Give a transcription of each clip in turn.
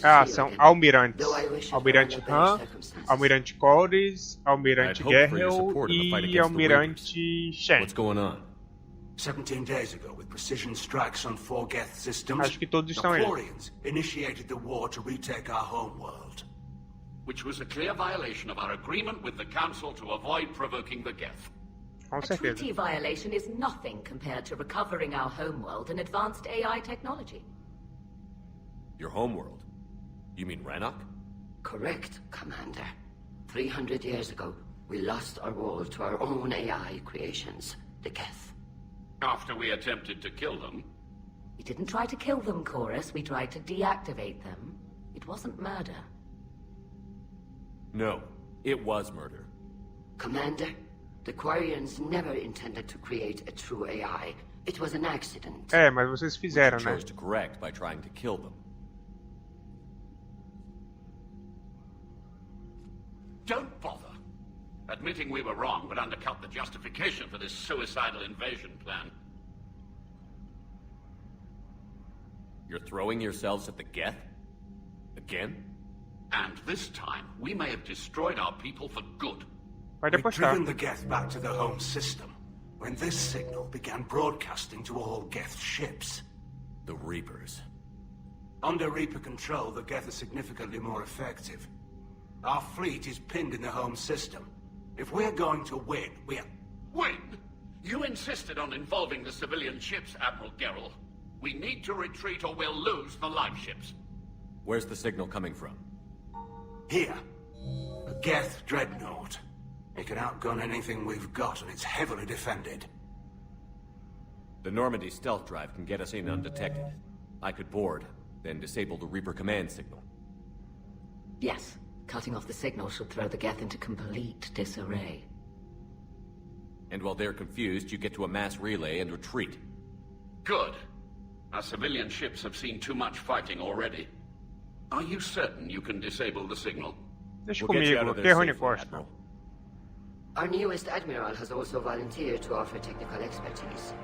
Ah, são almirantes. Almirante Han, Almirante Cordes, Almirante Gerrel e Almirante Shen. What's going on? 17 days ago, with precision strikes on 4 Geth systems, Acho que todos estão aí. Napoleons initiated the war to retake our homeworld. Which was a clear violation of our agreement with the Council to avoid provoking the Geth. Com A certeza. treaty violation is nothing compared to recovering our homeworld and advanced AI technology. Your homeworld? You mean Rannoch? Correct, Commander. 300 years ago, we lost our world to our own AI creations, the Geth. After we attempted to kill them, We didn't try to kill them, Chorus. We tried to deactivate them. It wasn't murder. No, it was murder. Commander, the Quarians never intended to create a true AI. It was an accident. É, mas vocês fizeram, You né? chose to correct by trying to kill them. don't bother. Admitting we were wrong would undercut the justification for this suicidal invasion plan. You're throwing yourselves at the Geth? Again? And this time, we may have destroyed our people for good. Pode We'd driven apostar. the Geth back to the home system when this signal began broadcasting to all Geth ships. The Reapers. Under Reaper control, the Geth are significantly more effective. Our fleet is pinned in the home system. If we're going to win, Win? You insisted on involving the civilian ships, Admiral Gerrel. We need to retreat or we'll lose the live ships. Where's the signal coming from? Here, a Geth dreadnought. It can outgun anything we've got, and it's heavily defended. The Normandy stealth drive can get us in undetected. I could board, then disable the Reaper command signal. Yes, cutting off the signal should throw the Geth into complete disarray. And while they're confused, you get to a mass relay and retreat. Good. Our civilian ships have seen too much fighting already. Are you certain you can disable the signal? Deixa We'll get you out comigo, of que there é Rony safely, Costa. Admiral. Our newest admiral has also volunteered to offer technical expertise.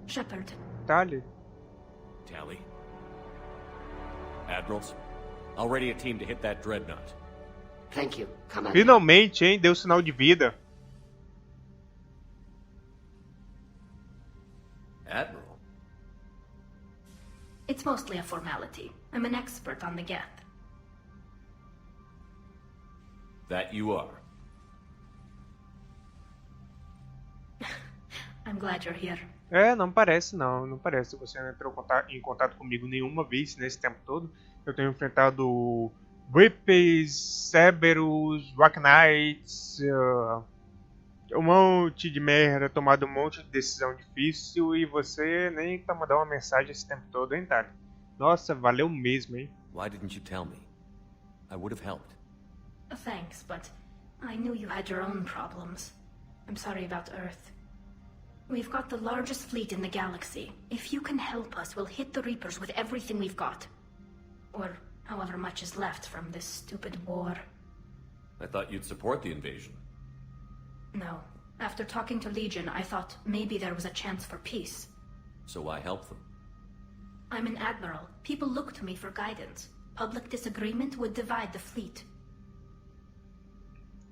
Shepard, Tá ali. Tally. Admirals, I'll ready a team to hit that dreadnought. Thank you, Commander. Finalmente, hein? Deu sinal de vida. Admiral? it's mostly a formality. I'm an expert on the Geth. That you are. I'm glad you're here. É, não parece não. Não parece. Você não entrou em contato comigo nenhuma vez nesse tempo todo. Eu tenho enfrentado Reapers, Cerberus, Rock Knights, um monte de merda, tomado um monte de decisão difícil e você nem tá mandando uma mensagem esse tempo todo, hein, Tali? Nossa, valeu mesmo, hein? Why didn't you tell me? I would have helped. Thanks, but I knew you had your own problems. I'm sorry about Earth. We've got the largest fleet in the galaxy. If you can help us, we'll hit the Reapers with everything we've got. Or however much is left from this stupid war. I thought you'd support the invasion. No. After talking to Legion, I thought maybe there was a chance for peace. So I helped them. I'm an admiral. People look to me for guidance. Public disagreement would divide the fleet.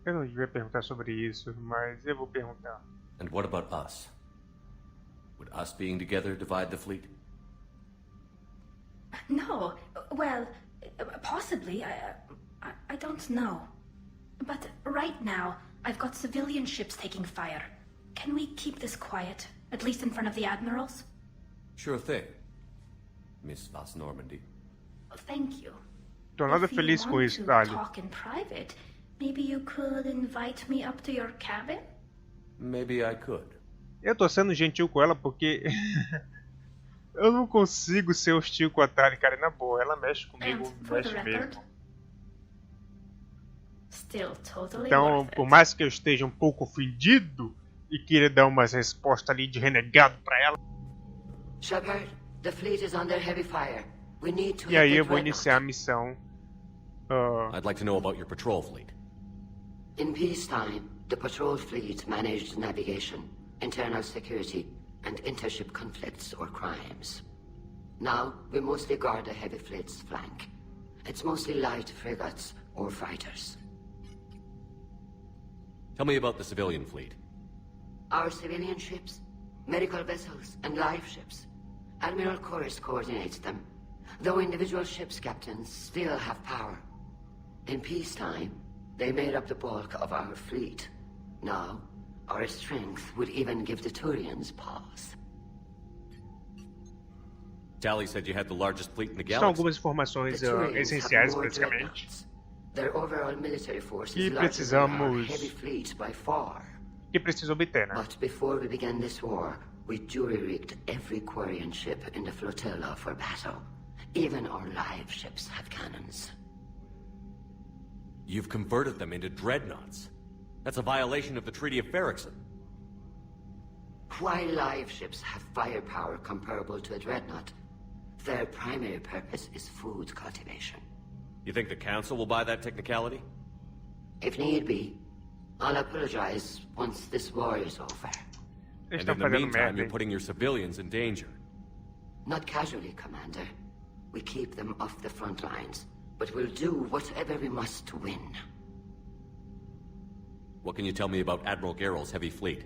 Eu não devia perguntar sobre isso, mas eu vou perguntar. And what about us? Would us being together divide the fleet? No. Well, possibly. I don't know. But right now, I've got civilian ships taking fire. Can we keep this quiet? At least in front of the admirals? Sure thing, Miss Vas Normandy. Thank you. Tô nada If you feliz com want isso, to Tali. talk in private, maybe you could invite me up to your cabin? Maybe I could. Eu tô sendo gentil com ela porque eu não consigo ser hostil com a Tali, cara, na boa. Ela mexe comigo, And for the mexe record, mesmo. still totally Então, worth por it. mais que eu esteja um pouco ofendido e queira dar umas respostas ali de renegado pra ela, Shepard, the fleet is under heavy fire. We need to e aí hit the eu vou dreadnought. iniciar a missão. I'd like to know about your patrol fleet. In peacetime, the patrol fleet managed navigation, internal security, and intership conflicts or crimes. Now, we mostly guard the heavy fleet's flank. It's mostly light frigates or fighters. Tell me about the civilian fleet. Our civilian ships, medical vessels, and life ships. Admiral Chorus coordinates them, though individual ships' captains still have power. In peacetime, they made up the bulk of our fleet. Now, our strength would even give the Turians pause. Tally said you had the largest fleet in the São galaxy. algumas informações The Turians essenciais, have more praticamente. dreadnoughts. Their overall military force E is larger than our precisamos- heavy fleet by far. Que precisa obter, né? But before we began this war, we jury-rigged every Quarian ship in the flotilla for battle. Even our live ships have cannons. You've converted them into dreadnoughts. That's a violation of the Treaty of Ferrixon. While live ships have firepower comparable to a dreadnought, their primary purpose is food cultivation. You think the Council will buy that technicality? If need be, I'll apologize once this war is over. Eles And estão in the fazendo meantime, merda. you're Hein? putting your civilians in danger. Not casually, Commander. We keep them off the front lines, but we'll do whatever we must to win. What can you tell me about Admiral Geral's heavy fleet?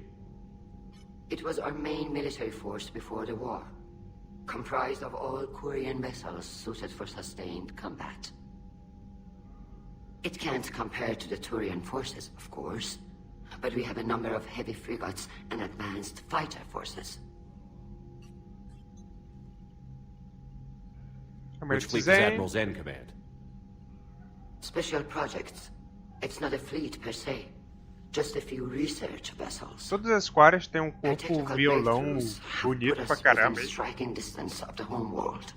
It was our main military force before the war, comprised of all Quarian vessels suited for sustained combat. It can't compare to the Turian forces, of course, but we have a number of heavy frigates and advanced fighter forces. Which fleet does Admiral Zen command? Special projects. It's not a fleet per se, just a few research vessels. Todas as Quarias têm um Their corpo technical violão breakthroughs have bonito put pra us caramba. within Hein? striking distance of the home world.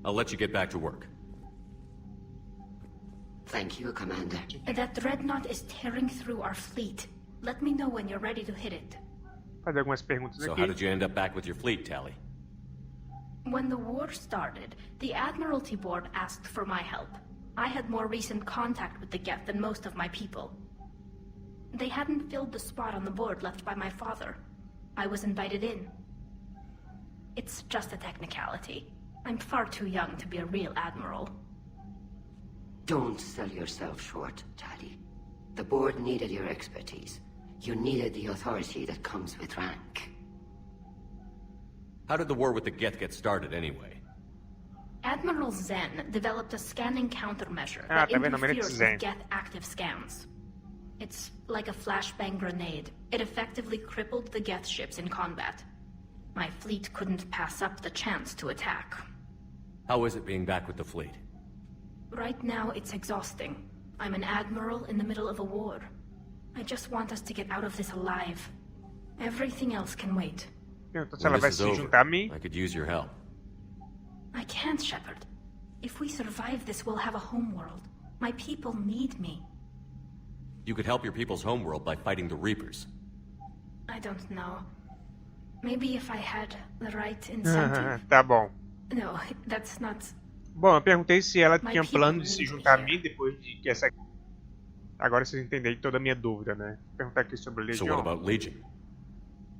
I'll let you get back to work. Thank you, Commander. That dreadnought is tearing through our fleet. Let me know when you're ready to hit it. Fazer algumas perguntas So aqui. how did you end up back with your fleet, Tally? When the war started, the Admiralty Board asked for my help. I had more recent contact with the Geth than most of my people. They hadn't filled the spot on the board left by my father. I was invited in. It's just a technicality. I'm far too young to be a real admiral. Don't sell yourself short, Tally. The board needed your expertise. You needed the authority that comes with rank. How did the war with the Geth get started, anyway? Admiral Zen developed a scanning countermeasure Ah, that tá vendo? interferes Zen. with Geth active scans. It's like a flashbang grenade. It effectively crippled the Geth ships in combat. My fleet couldn't pass up the chance to attack. How is it being back with the fleet? Right now, it's exhausting. I'm an admiral in the middle of a war. I just want us to get out of this alive. Everything else can wait. Perguntou se When ela vai this is se over, juntar a mim. I could use your help. I can't, Shepard. If we survive this, we'll have a homeworld. My people need me. You could help your people's homeworld by fighting the Reapers. I don't know. Maybe if I had the right incentive. Tá bom. No, that's not... Bom, eu perguntei se ela My tinha people plano de se need me juntar a here. mim depois de que essa... Agora vocês entenderam toda a minha dúvida, né? Vou perguntar aqui sobre a So what Legião. about Legion?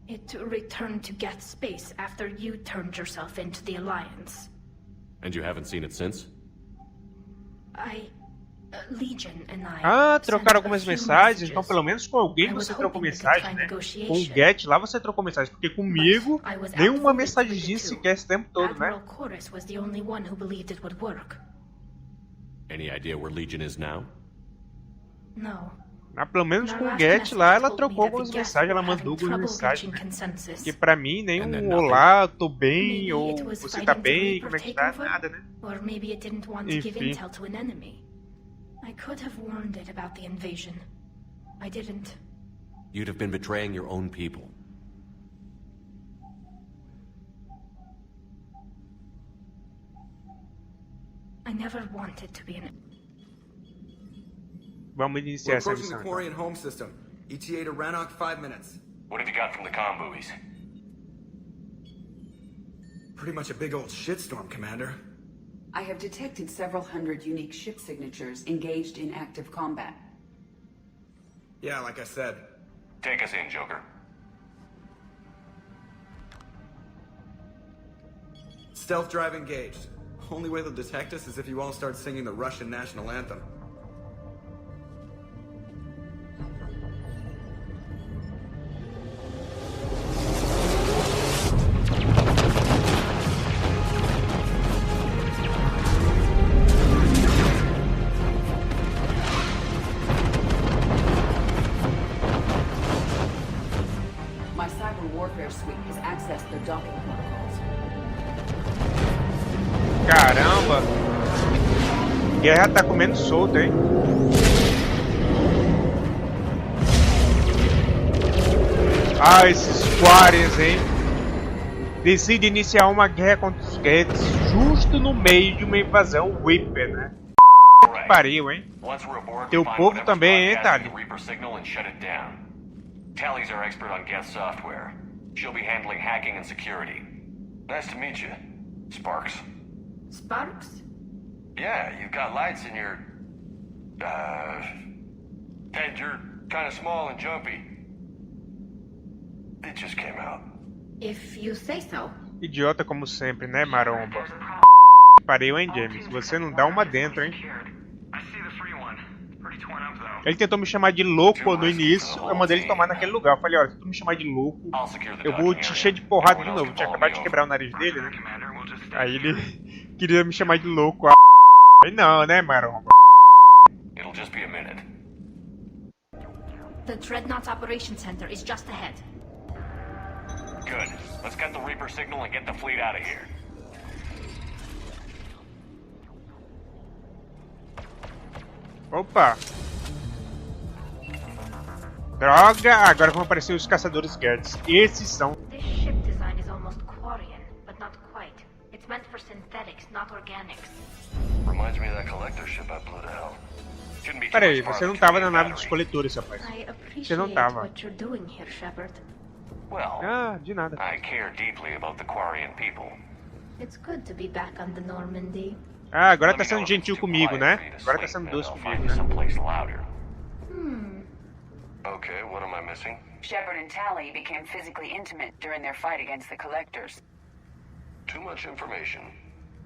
It returned to Geth space after you turned yourself into the Alliance. And you haven't seen it since? Legion and I... Ah, sent trocaram a algumas few mensagens. Então messages. pelo menos com alguém I was você trocou hoping we could mensagem, find né? Com o negotiation. Get lá você trocou mensagem. Porque comigo, But I was nenhuma outvoted mensagenzinha 3-2. sequer esse tempo todo, Admiral né? Chorus was the only one who believed it would work. Any idea where Legion is now? No. Mas pelo menos Our com o last Get message lá ela told me trocou that the algumas Geth mensagens, ela were mandou having algumas trouble mensagens, reaching né? consensus. Que pra mim, nem And then um nothing. olá, tô bem, Maybe ou it was você fighting tá the bem, Reaper como é que tá, takeover? nada, né? Or maybe it didn't want to give Enfim. intel to an enemy. I could have warned it about the invasion. I didn't. You'd have been betraying your own people. I never wanted to be an... Vamos We're iniciar essa approaching the missão. Então. Quarian home system. ETA to Rannoch, 5 minutes. What have you got from the comm buoys? Pretty much a big old shitstorm, Commander. I have detected several hundred unique ship signatures engaged in active combat. Yeah, like I said. Take us in, Joker. Stealth drive engaged. Only way they'll detect us is if you all start singing the Russian national anthem. My cyber warfare suite has accessed their docking protocols. Caramba! Guerra tá comendo solto, hein? Ah, esses Quares, hein? Decide iniciar uma guerra contra os Geths justo no meio de uma invasão Reaper, né? Que pariu, hein? Teu povo também, hein, Tali? Tally's our expert on Geth software. She'll be handling hacking and security. Nice to meet you, Sparks. Sparks? Yeah, you've got lights in your... head. You're kind of small and jumpy. It just came out. If you say so. Idiota como sempre, né, maromba? Pariu, hein, James? Você não dá uma dentro, hein? Ele tentou me chamar de louco no início, eu mandei ele tomar naquele lugar. Eu falei, olha, se tu me chamar de louco, eu vou te encher de porrada de novo. Eu tinha acabado de quebrar o nariz dele, né? Aí ele queria me chamar de louco. Aí não, né, maromba? It'll just be a minute. The Dreadnought Operations Center is just ahead. Good. Let's get the Reaper signal and get the fleet out of here. Opa! Droga! Agora vão aparecer os caçadores Geths. Esses são... This ship design is almost Quarian, but not quite. It's meant for synthetics, not organics. Reminds me of that collector ship I blew to hell. Peraí, você não tava na nave dos coletores, rapaz. I Você não appreciate tava. what you're doing here, Shepard. Well, Ah, de nada. I care deeply about the Quarian people. It's good to be back on the Normandy. Ah, agora tá sendo gentil comigo, né? Agora tá sendo doce comigo, né? Someplace louder. Hmm. Okay, what am I missing? Shepard and Tally became physically intimate during their fight against the Collectors. Too much information.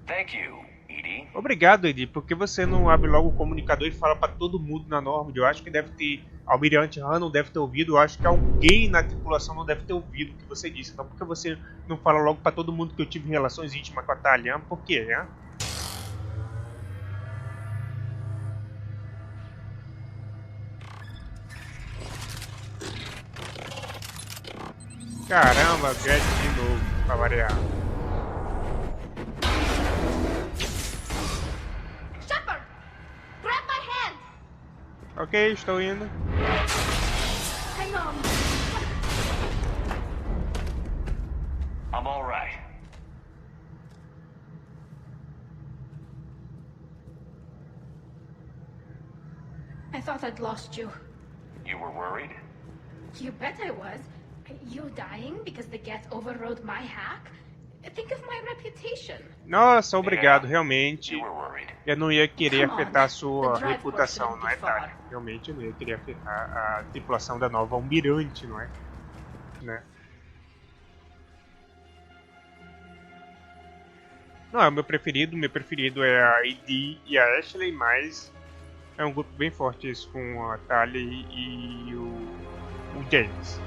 Thank you, Edie. Obrigado, Edi, porque você não abre logo o comunicador e fala pra todo mundo na Normandy. Eu acho que deve ter... Almirante Han não deve ter ouvido. Eu acho que alguém na tripulação não deve ter ouvido o que você disse. Então por que você não fala logo pra todo mundo que eu tive relações íntimas com a Talian? Por quê, né? Caramba, Geth de novo, pra variar. Shepard! Grab my hand! Ok, estou indo. Hang on. I'm all right. I thought I'd lost you. You were worried? You bet I was. You dying because the Geth overrode my hack? Think of my reputation. Nossa, obrigado, realmente. You were worried. Eu não ia querer Come on. afetar a sua The drive reputação, force não é, shouldn't be Tali? far. Realmente eu não ia querer afetar a tripulação da nova Almirante, não é? Né? Não é o meu preferido é a Edie e a Ashley, mas é um grupo bem forte esse com a Tali e o James.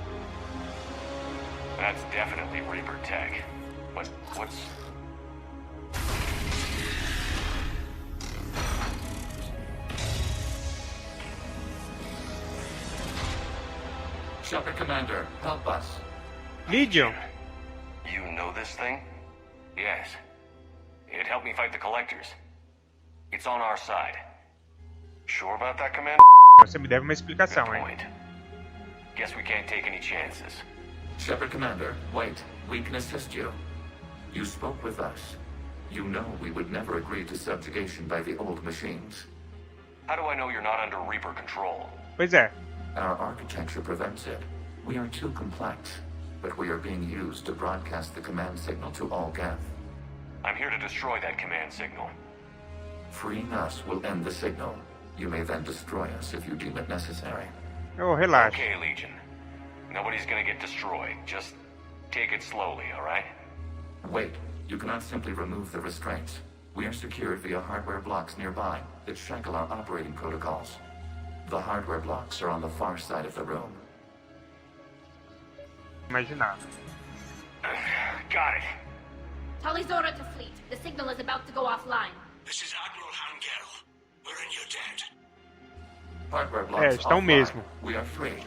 That's definitely Reaper tech. But what's... Shepard Commander, help us. Legion! You know this thing? Yes. It helped me fight the Collectors. It's on our side. Sure about that, Commander? Você me deve uma explicação, Good hein? point. Guess we can't take any chances. Shepard Commander, wait. We can assist you. You spoke with us. You know we would never agree to subjugation by the old machines. How do I know you're not under Reaper control? Pois é. Our architecture prevents it. We are too complex, but we are being used to broadcast the command signal to all Geth. I'm here to destroy that command signal. Freeing us will end the signal. You may then destroy us if you deem it necessary. Oh, relaxa. Okay, Legion. Nobody's gonna get destroyed. Just take it slowly, alright? Wait, You cannot simply remove the restraints. We are secured via hardware blocks nearby that shackle our operating protocols. The hardware blocks are on the far side of the room. Imaginar. Got it. Talizora to fleet. The signal is about to go offline. This is Admiral Hangel. We're in your debt. Hardware blocks estão offline. mesmo. We are free.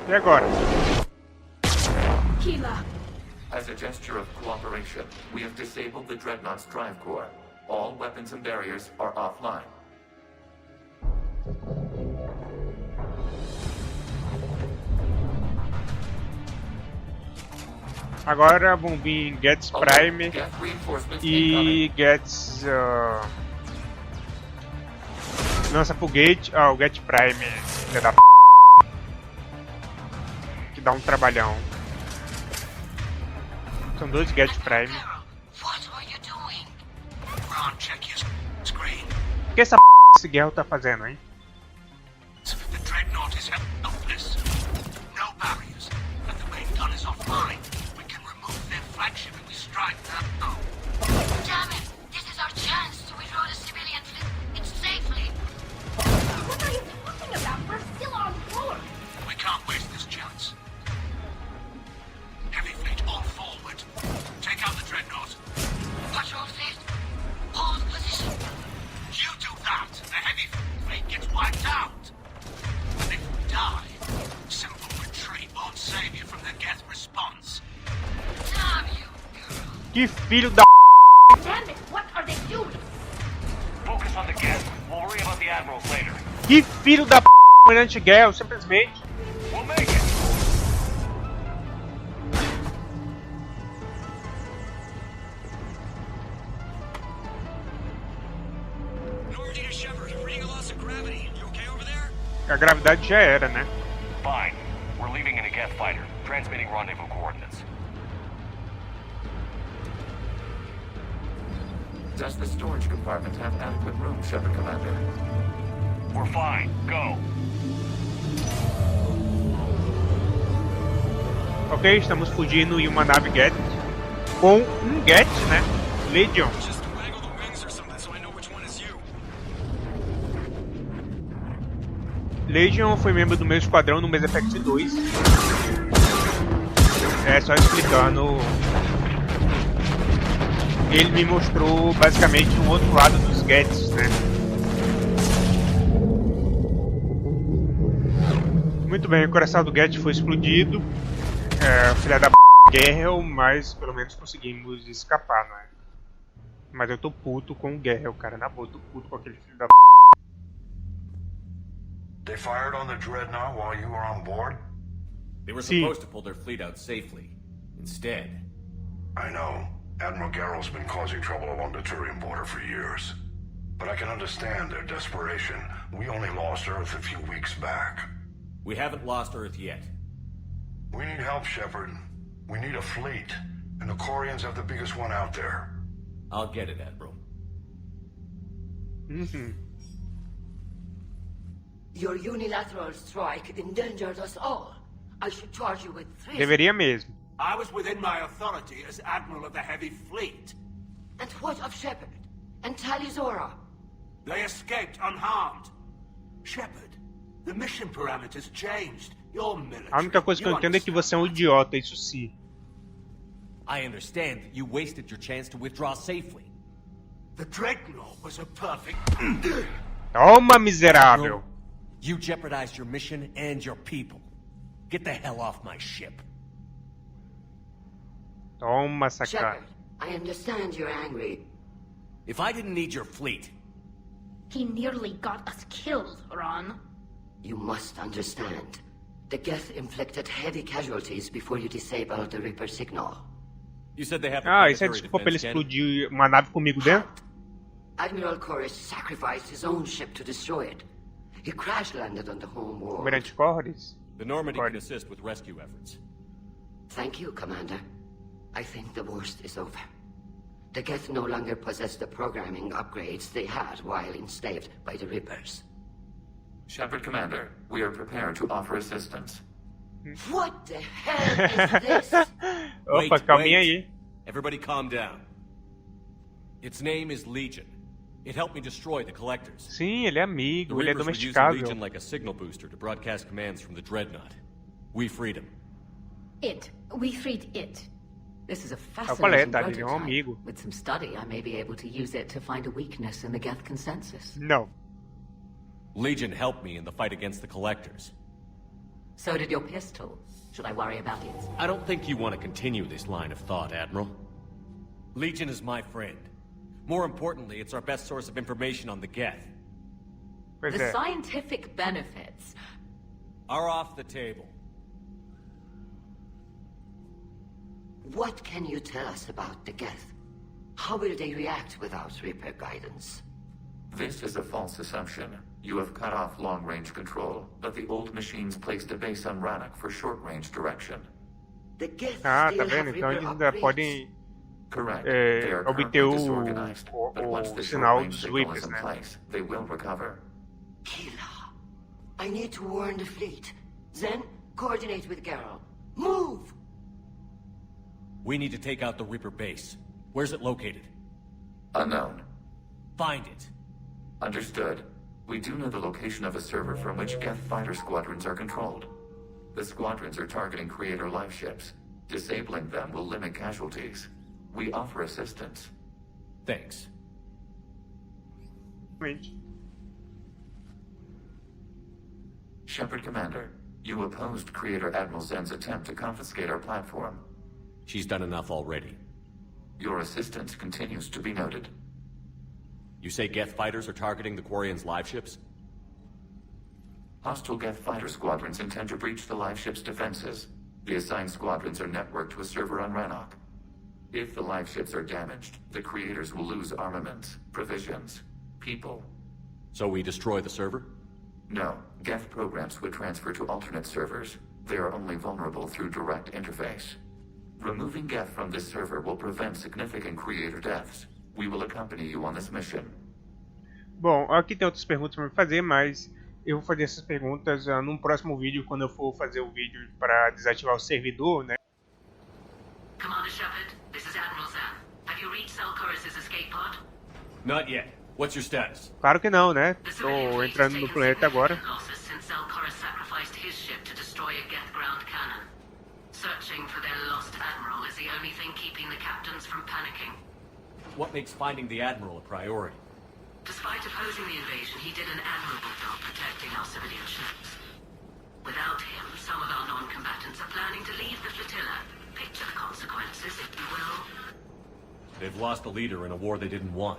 E agora? Keela. As a gesture of cooperation, we have disabled the Dreadnought's drive core. All weapons and barriers are offline. Agora vão vir Gets Prime Geth reinforcements e incoming. Gets lança pro Gate. Ah, o Get Prime, filha da p, que dá um trabalhão. São dois Get Prime. What are you doing? Ron, check your screen. O que essa p esse Guerra tá fazendo, hein? The Dreadnought is helpless. No barriers. And the main gun is offline. We can remove their flagship if we strike now. Damn it! This is our chance to withdraw the civilian fleet safely. What are you talking about? We're still on board. We can't waste this chance. Heavy fleet all forward. Take out the Dreadnought. Patrol fleet, hold position. You do that, the heavy fleet gets wiped out. And if we die, simple retreat won't save you from the Geth response. Damn you! Que filho da Damn it, what are they doing? Focus on the Geth. We'll worry about the admirals later. Que filho da p, Almirante Guerra, simplesmente. We'll make it. Normandy to Shepard, reading a loss of gravity. You okay over there? A gravidade já era, né? Fine. We're leaving in a Geth fighter. Transmitting rendezvous coordinates. Does the storage compartment have adequate room, Shepard Commander? We're fine. Go. Ok, estamos fugindo em uma nave Get. Com um Get, né? Legion. Just waggle the wings or something so I know which one is you. Legion foi membro do meu esquadrão no Mass Effect 2. É, só explicando. Ele me mostrou basicamente um outro lado dos Gets, né? Muito bem, o coração do Get foi explodido. Filha da p, Guerrel, mas pelo menos conseguimos escapar, né? Mas eu tô puto com o Guerrel, cara. Na boa, eu tô puto com aquele filho da p. They fired on the Dreadnought while you were on board? They were See. supposed to pull their fleet out safely. Instead, I know. Admiral Garrel's been causing trouble along the Turian border for years. But I can understand their desperation. We only lost Earth a few weeks back. we haven't lost Earth yet. We need help, Shepard. We need a fleet. And the Corians have the biggest one out there. I'll get it, Admiral. Your unilateral strike endangered us all. I should charge you with treason. Deveria mesmo. I was within my authority as Admiral of the Heavy Fleet. And what of Shepard? And Talizora? They escaped unharmed. Shepard, the mission parameters changed. You're military. A única coisa que eu entendo é que você é um idiota, isso sim. I understand that you wasted your chance to withdraw safely. The Dreadnought was a perfect... Toma, miserável. You jeopardized your mission and your people. Get the hell off my ship. Toma, sacana. Shepard, I understand you're angry. If I didn't need your fleet, He nearly got us killed, Ron. You must understand. The Geth inflicted heavy casualties before you disabled the Reaper signal. you said they have the Ah, isso é planetary desculpa pra ele defense cannon? explodir uma nave comigo dentro? Admiral Corus sacrificed his own ship to destroy it. He crash-landed on the home world. Almirante Corres? The Normandy Right. can assist with rescue efforts. Thank you, Commander. I think the worst is over. The Geth no longer possess the programming upgrades they had while enslaved by the Reapers. Shepard Commander, we are prepared to offer assistance. What the hell is this? Opa, calminha aí. Everybody calm down. Its name is Legion. It helped me destroy the Collectors. Sim, ele é amigo, ele é Reapers were using domesticável. Legion like a signal booster to broadcast commands from the Dreadnought. We freed him. We freed it. This is a Eu falei, fascinating tá, ele é um prototype. amigo. With some study, I may be able to use it to find a weakness in the Geth consensus. Não. Legion helped me in the fight against the Collectors. So did your pistol. Should I worry about it? I don't think you want to continue this line of thought, Admiral. Legion is my friend. More importantly, it's our best source of information on the Geth. Pois The é. scientific benefits. Are off the table. What can you tell us about the Geth? How will they react without Reaper guidance? This is a false assumption. You have cut off long-range control, but the old machines placed a base on Rannoch for short-range direction. The Geth Ah, still tá vendo? have Então Reaper eles ainda upgrades. podem Correct. They are obter currently disorganized, but once the sinal short-range dos signal is Reapers, in né? place, they will recover. Kila, I need to warn the fleet. Then, coordinate with Garrow. Move! We need to take out the Reaper base. Where's it located? Unknown. Find it. Understood. We do know the location of a server from which Geth fighter squadrons are controlled. The squadrons are targeting Creator life ships. Disabling them will limit casualties. We offer assistance. Thanks. Shepard Commander, you opposed Creator Admiral Zen's attempt to confiscate our platform. She's done enough already. Your assistance continues to be noted. You say Geth fighters are targeting the Quarians' live ships? Hostile Geth fighter squadrons intend to breach the live ship's defenses. The assigned squadrons are networked to a server on Rannoch. If the live ships are damaged, the Creators will lose armaments, provisions, people. So we destroy the server? No, Geth programs would transfer to alternate servers. They are only vulnerable through direct interface. Removing Geth from this server will prevent significant Creator deaths. We will accompany you on this mission. Bom, aqui tem outras perguntas para me fazer, mas eu vou fazer essas perguntas num próximo vídeo, quando eu for fazer o vídeo para desativar o servidor, né? Commander Shepard, this is Admiral Zan. Have you reached Selchorus' escape pod? Not yet. What's your status? Claro que não, né? Tô entrando no planeta agora. Losses since Selchorus sacrificed his ship to destroy a Geth ground cannon. Searching for their lost admiral is the only thing keeping the captains from panicking. What makes finding the Admiral a priority? Despite opposing the invasion, he did an admirable job protecting our civilian ships. Without him, some of our non-combatants are planning to leave the flotilla. Picture the consequences, if you will. They've lost a leader in a war they didn't want.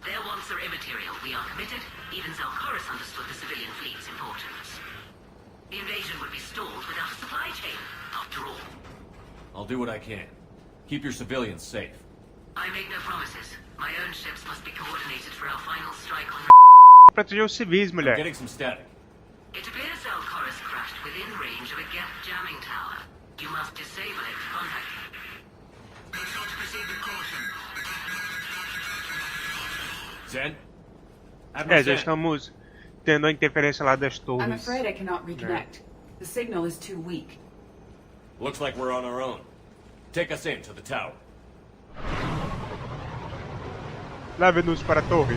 Their wants are immaterial. We are committed. Even Zelchorus understood the civilian fleet's importance. The invasion would be stalled without a supply chain, after all. I'll do what I can. Keep your civilians safe. I make no promises. My own ships must be coordinated for our final strike on... Proteger os civis, mulher. Getting some static. It appears Zelchorus crashed within range of a Geth jamming tower. You must disable it to contact him. Be sure to proceed with caution. Zen? Já estamos tendo a interferência lá das torres. I'm afraid I cannot reconnect. The signal is too weak. Looks like we're on our own. Take us in to the tower. Leve-nos para a torre.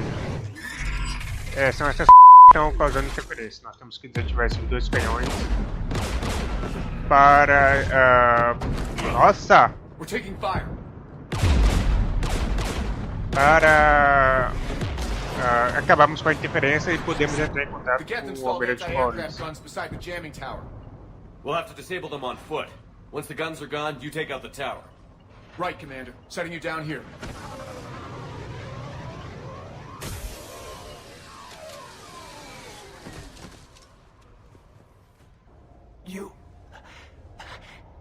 São essas que estão causando interferência. Nós temos que desativar esses dois canhões para... Nossa! We're taking fire. Para acabarmos com a interferência e podemos entrar em contato com o Almirante Melhores. guns beside the jamming tower. We'll have to disable them on foot. Once the guns are gone, you take out the tower. Right, Commander. Setting you down here.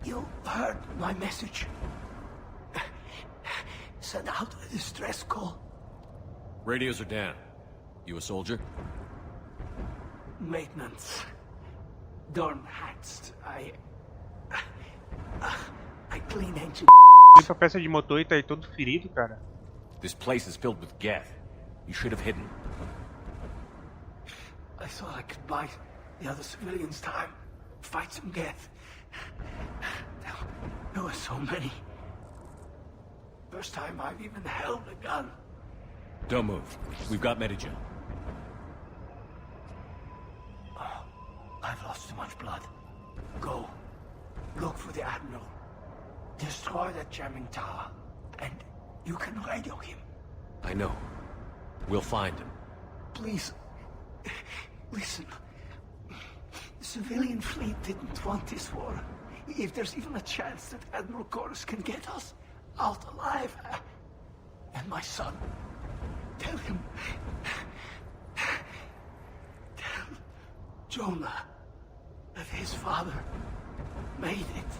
You heard my message. Send out a distress call. Radios are down. You a soldier? Maintenance. Dorm hatched. trying to... Essa peça de motor e tá aí todo ferido, cara. This place is filled with Geth. You should have hidden. I thought I could buy the other civilians time. Fight some Geth. There were so many. First time I've even held a gun. Don't move. We've got Medigen. Oh, I've lost too much blood. Go. Look for the Admiral. Destroy that jamming tower. And you can radio him. I know. We'll find him. Please. Listen. The civilian fleet didn't want this war. If there's even a chance that Admiral Chorus can get us out alive. And my son. Tell him. Tell Jonah that his father made it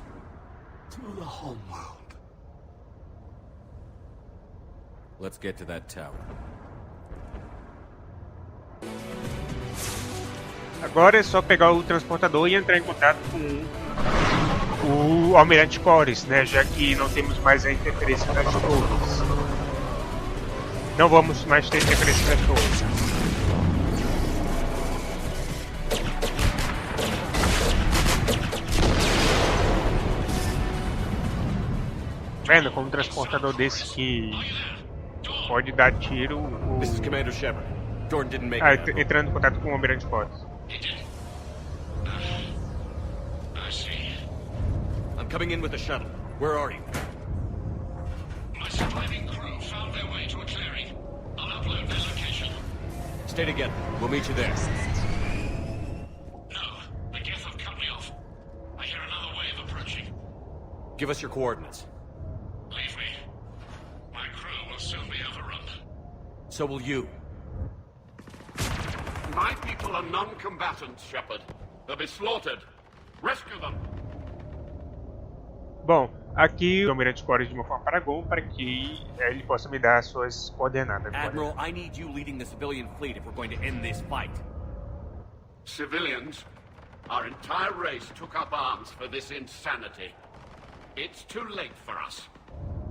to the home world. Let's get to that tower. Agora é só pegar o transportador e entrar em contato com o Almirante Chorus, né? Já que não temos mais a interferência das torres. Não vamos mais ter interferência das torres. Vendo como um transportador desse que pode dar tiro. This is Commander Shepard. Jordan didn't make it. Entrando em contato com o Almirante Chorus. I see. I'm coming in with the shuttle. Where are you? My surviving crew found their way to a clearing. I'll upload their location. Stay together. We'll meet you there. No, the Geth have cut me off. I hear another wave approaching. Give us your coordinates. Leave me. My crew will soon be overrun. So will you. My people are non-combatants, Shepard. They'll be slaughtered. Rescue them. Bom, aqui o Almirante Chorus de uma forma Paragon para que ele possa me dar as suas coordenadas. Admiral, I need you leading the civilian fleet if we're going to end this fight. Civilians, our entire race took up arms for this insanity. It's too late for us.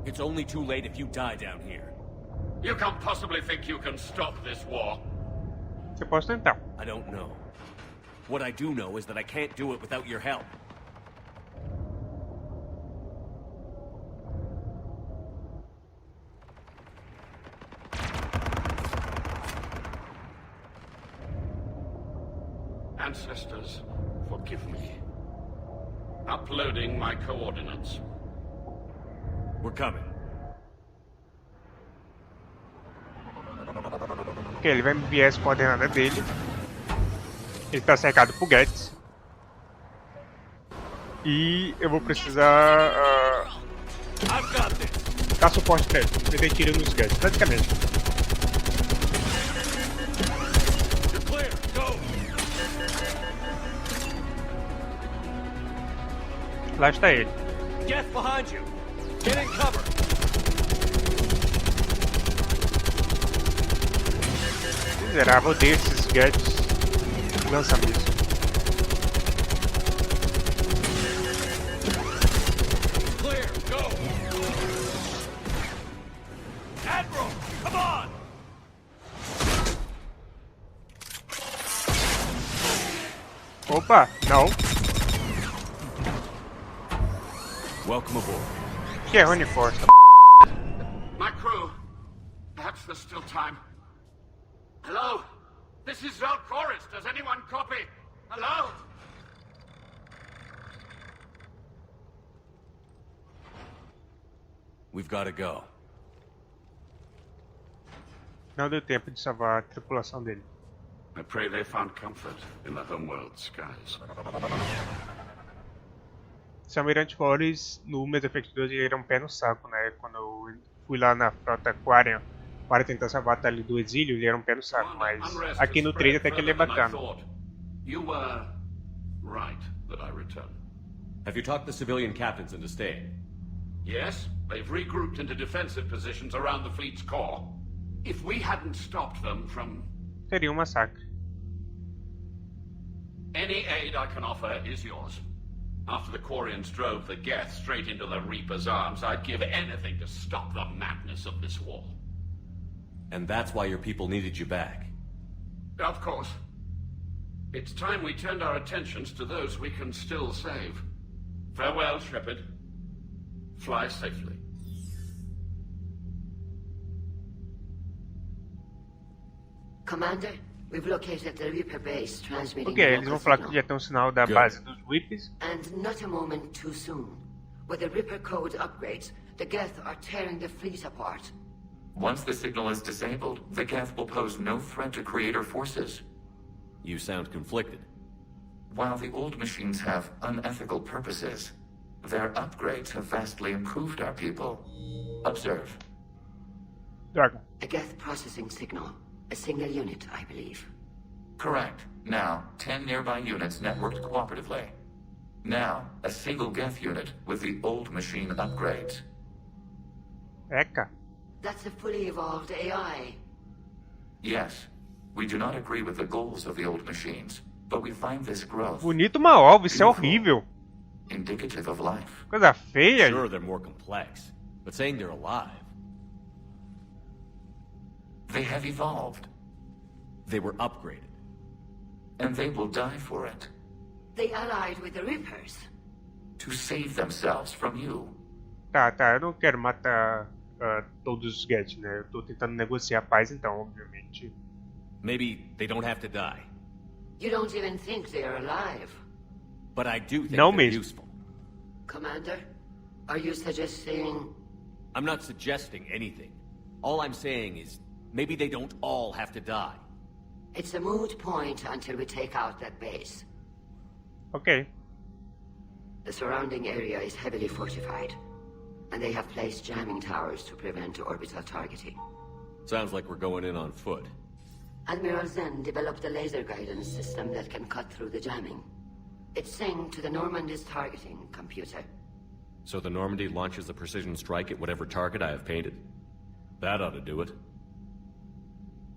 It's only too late if you die down here. You can't possibly think you can stop this war. Você pode tentar. I don't know. What I do know is that I can't do it without your help. Ancestors, forgive me. Uploading my coordinates. We're coming. Ok, ele vai me enviar as coordenadas dele. Ele está cercado por Geth. E eu vou precisar dar suporte para ele. Ele tem tiro nos Geth, praticamente. Lá está ele. Geth behind you. Get in cover. Miserável desses Geths. Lança-míssil. Clear, go. Admiral, come on. Opa, não. Welcome aboard. Que é Uniforce. My crew. Perhaps there's still time. Hello? This is Zell Chorus. Does anyone copy? Hello? We've got to go. Não deu tempo de salvar a tripulação dele. I pray they found comfort in the homeworld skies. Esse Almirante Chorus, no Mass Effect 2, ele era um pé no saco, né? Quando eu fui lá na frota Quarian para tentar salvar a Tali do exílio, ele era um pé no saco, mas aqui no trailer até que ele é bacana. You were right that I returned. Have you talked the civilian captains into staying? Yes, they've regrouped into defensive positions around the fleet's core. If we hadn't stopped them from... Seria um massacre. Any aid I can offer is yours. After the Quarians drove the Geth straight into the Reaper's arms, I'd give anything to stop the madness of this war. And that's why your people needed you back. Of course. It's time we turned our attentions to those we can still save. Farewell, Shepard. Fly safely. Commander, we've located the Reaper base transmitting Ok, eles vão falar que já tem um sinal da base dos Reapers. And not a moment too soon. With the Reaper code upgrades, the Geth are tearing the fleet apart. Once the signal is disabled, the Geth will pose no threat to Creator forces. You sound conflicted. While the old machines have unethical purposes, their upgrades have vastly improved our people. Observe. Dragon. A Geth processing signal. A single unit, I believe. Correct. Now, 10 nearby units networked cooperatively. Now, a single Geth unit with the old machine upgrades. Eca. That's a fully evolved AI. Yes. We do not agree with the goals of the old machines, but we find this growth Bonito uma ova, isso é horrível. indicative of life. Coisa feia. Sure, they're more complex, but saying they're alive. They have evolved. They were upgraded. And they will die for it. They allied with the Reapers. To save themselves from you. Tá, eu não quero matar todos os Geth, né? Eu tô tentando negociar a paz, então, obviamente. Maybe they don't have to die. You don't even think they're alive. But I do think Não they're mesmo. useful. Commander, are you suggesting... I'm not suggesting anything. All I'm saying is, maybe they don't all have to die. It's a moot point until we take out that base. Ok. The surrounding area is heavily fortified, and they have placed jamming towers to prevent orbital targeting. Sounds like we're going in on foot. Admiral Zen developed a laser guidance system that can cut through the jamming. It's synced to the Normandy's targeting computer. So the Normandy launches a precision strike at whatever target I have painted? That ought to do it.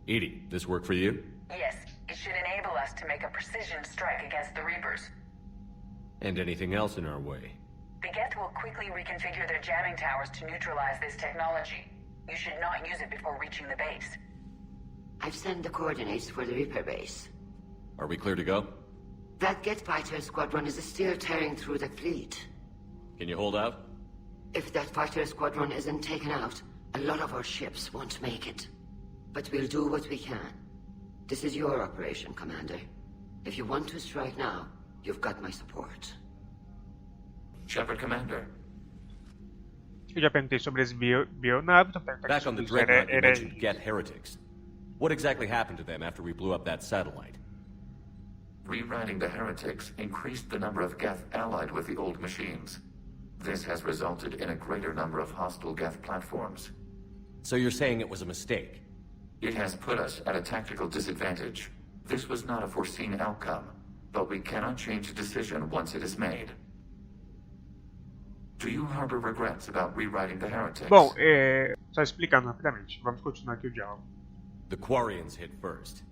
Edie, this work for you? Yes, it should enable us to make a precision strike against the Reapers. And anything else in our way? The Geth will quickly reconfigure their jamming towers to neutralize this technology. You should not use it before reaching the base. I've sent the coordinates for the Reaper base. Are we clear to go? That Geth fighter squadron is still tearing through the fleet. Can you hold out? If that fighter squadron isn't taken out, a lot of our ships won't make it. But we'll do what we can. This is your operation, Commander. If you want to strike now, you've got my support. Shepard, Commander. Eu já perguntei sobre as bionaves, então perguntar Back on the sobre Dreadnought, you mentioned Geth heretics. What exactly happened to them after we blew up that satellite? Rewriting the heretics increased the number of Geth allied with the old machines. This has resulted in a greater number of hostile Geth platforms. So you're saying it was a mistake? It has put us at a tactical disadvantage. This was not a foreseen outcome, but we cannot change a decision once it is made. Do you harbor regrets about rewriting the heretics? Bom, só explicando rapidamente. Vamos continuar aqui o diálogo. The Quarians hit first.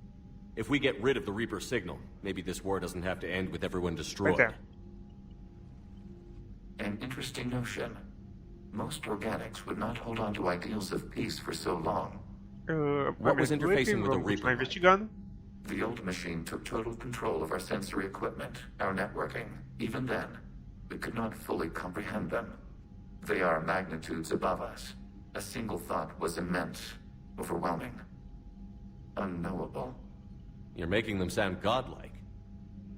If we get rid of the Reaper signal, maybe this war doesn't have to end with everyone destroyed. An interesting notion. Most organics would not hold on to ideals of peace for so long. What was interfacing with the Reaper? Investigando. The old machine took total control of our sensory equipment, our networking. Even then, we could not fully comprehend them. They are magnitudes above us. A single thought was immense, overwhelming, unknowable. You're making them sound godlike.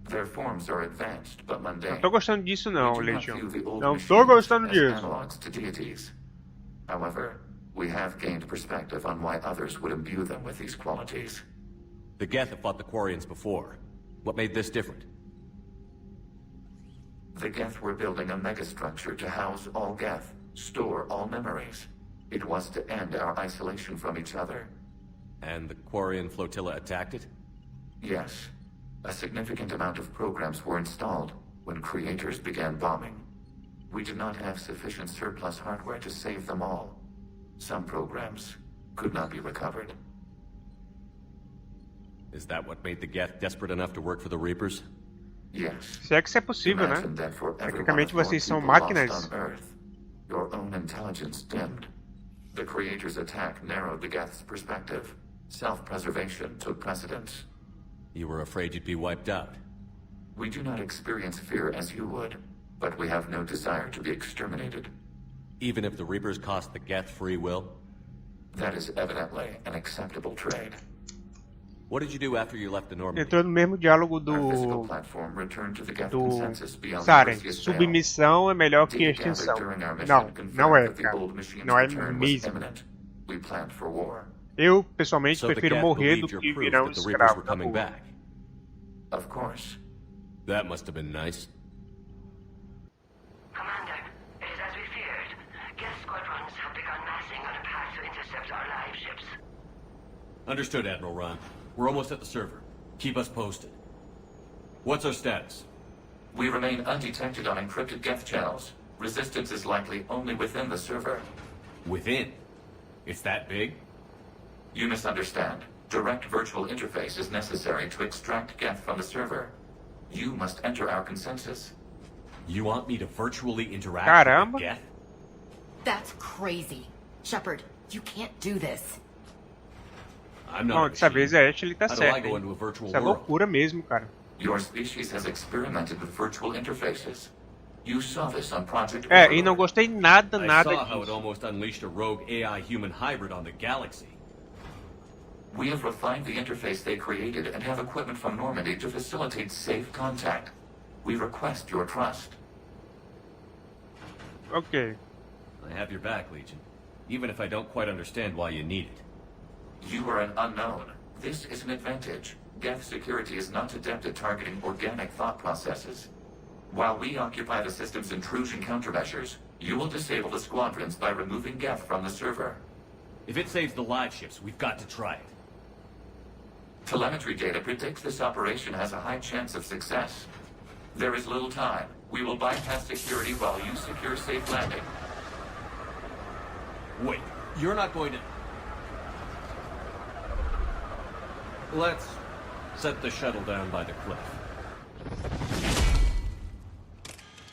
Their forms are advanced but mundane. Não tô gostando disso não, We do not Legião. view the old Não machines tô gostando as disso. analogs to deities. However, we have gained perspective on why others would imbue them with these qualities. The Geth have fought the Quarians before. What made this different? The Geth were building a megastructure to house all Geth, store all memories. It was to end our isolation from each other. And the Quarian flotilla attacked it? Yes. A significant amount of programs were installed when creators began bombing. We did not have sufficient surplus hardware to save them all. Some programs could not be recovered. Is that what made the Geth desperate enough to work for the Reapers? Yes. Se é que isso é possível, né? Imagine that for every one Tecnicamente of more vocês são people lost máquinas. on Earth, your own intelligence dimmed. The Creator's attack narrowed the Geth's perspective. Self-preservation took precedence. You were afraid you'd be wiped out. We do not experience fear as you would, but we have no desire to be exterminated. Even if the Reapers cost the Geth free will? That is evidently an acceptable trade. What did you do after you left the Normandy? Entrou no mesmo diálogo do Saren. Submissão é melhor que extinção. Não é, cara. Não é mesmo. Eu, pessoalmente, prefiro morrer do que virar um escravo. Of course. That must have been nice. Commander, it is as we feared. Geth squadrons have begun massing on a path to intercept our live ships. Understood, Admiral Ron. We're almost at the server. Keep us posted. What's our status? We remain undetected on encrypted Geth channels. Resistance is likely only within the server. Within? It's that big? You misunderstand. Direct virtual interface is necessary to extract Geth from the server. You must enter our consensus. You want me to virtually interact Caramba. with Geth? That's crazy. Shepard, you can't do this. I'm Não, not dessa vez a Ashley tá How do I certa. go into a virtual Isso é world? loucura mesmo, cara. Your species has experimented with virtual interfaces. You saw this on Project É, e não gostei nada I nada saw how it disso. almost unleashed a rogue AI-human hybrid on the galaxy. We have refined the interface they created and have equipment from Normandy to facilitate safe contact. We request your trust. Ok. I have your back, Legion. Even if I don't quite understand why you need it. You are an unknown. This is an advantage. Geth security is not adept at targeting organic thought processes. While we occupy the system's intrusion countermeasures, you will disable the squadrons by removing Geth from the server. If it saves the live ships, we've got to try it. Telemetry data predicts this operation has a high chance of success. There is little time. We will bypass security while you secure safe landing. Wait, you're not going to... Let's set the shuttle down by the cliff.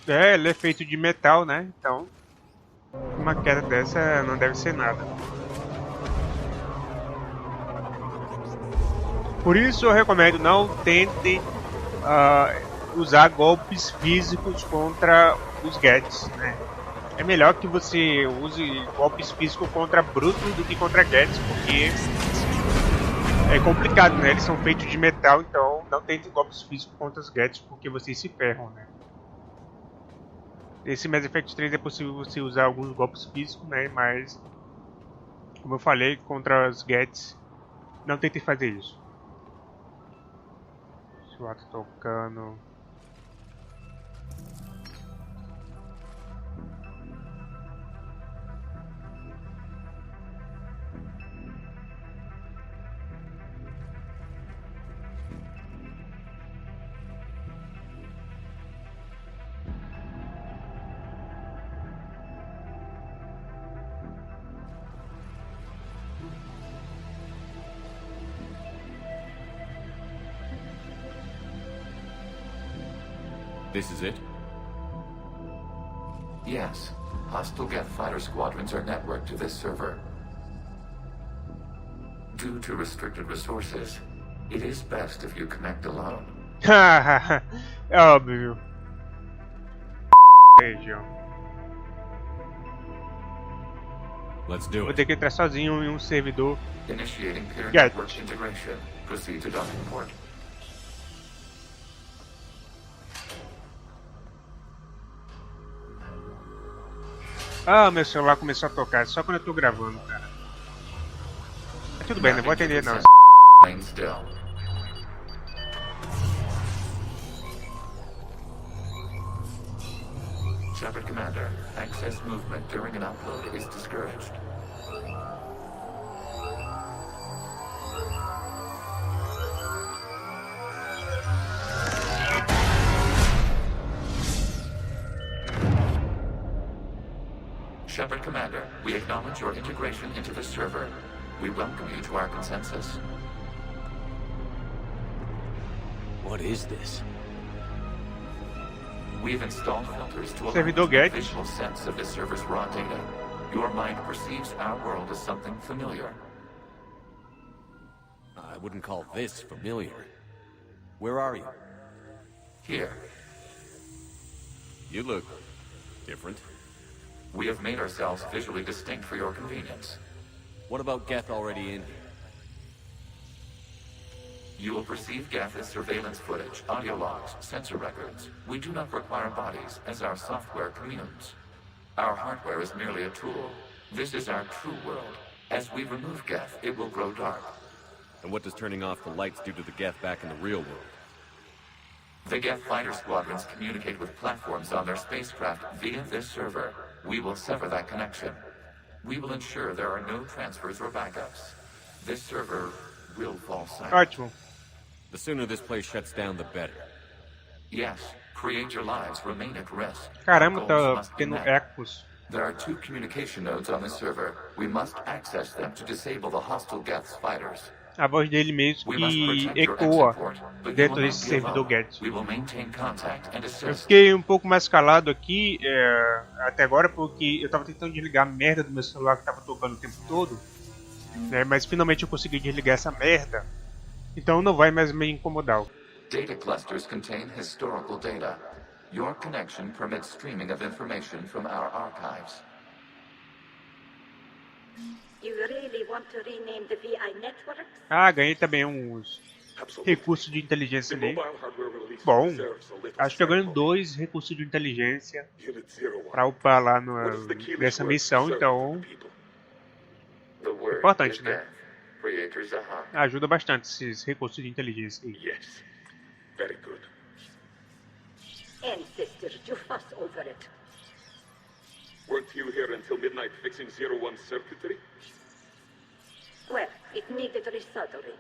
É, ele é feito de metal, né? Então, uma queda dessa não deve ser nada. Por isso eu recomendo, não tente usar golpes físicos contra os Geths, né? É melhor que você use golpes físicos contra Brutos do que contra Geths, porque é complicado, né? Eles são feitos de metal, então não tente golpes físicos contra os Geths, porque vocês se ferram, né? Esse Mass Effect 3 é possível você usar alguns golpes físicos, né? Mas, como eu falei, contra os Geths, não tente fazer isso. O ato tocando. This is it? Yes. Hostile Geth fighter squadrons are networked to this server. Due to restricted resources, it is best if you connect alone. É óbvio. Região. Let's do Vou it. ter que entrar sozinho em um servidor. Initiating peer Geth. network integration. Proceed to docking port. Ah, meu celular começou a tocar, só quando eu tô gravando, cara. Mas tudo bem, não vou atender não. Remain still. Shepard Commander, access movement during an upload is discouraged. Shepard Commander, we acknowledge your integration into the server. We welcome you to our consensus. What is this? We've installed filters to allow Servidor you to make Geth. visual sense of the server's raw data. Your mind perceives our world as something familiar. I wouldn't call this familiar. Where are you? Here. You look different. We have made ourselves visually distinct for your convenience. What about Geth already in here? You will perceive Geth as surveillance footage, audio logs, sensor records. We do not require bodies, as our software communes. Our hardware is merely a tool. This is our true world. As we remove Geth, it will grow dark. And what does turning off the lights do to the Geth back in the real world? The Geth fighter squadrons communicate with platforms on their spacecraft via this server. We will sever that connection. We will ensure there are no transfers or backups. This server will fall silent. Ótimo. The sooner this place shuts down, the better. Yes, create your lives remain at risk. Caramba, Goals tá must be tendo met. ecos. There are 2 communication nodes on the server. We must access them to disable the hostile Geth's fighters. A voz dele mesmo We must que protect your ecoa exit port, but you dentro will desse not be servidor alone. Geth. We will maintain contact and Eu assist. fiquei um pouco mais calado aqui até agora porque eu tava tentando desligar a merda do meu celular que tava tocando o tempo todo, né? Mas finalmente eu consegui desligar essa merda, então não vai mais me incomodar. Data clusters contain historical data. Your connection permits streaming of information from our archives. You really want to rename the VI networks? Ah, ganhei também uns recursos de inteligência ali. Bom, acho que eu ganho 2 recursos de inteligência pra upar lá nessa missão, então importante, né? Ajuda bastante esses recursos de inteligência aí. Yes. Very good. Ancestors, you fuss over it. Weren't you here until midnight fixing 01 circuitry? Well, it needed resoldering.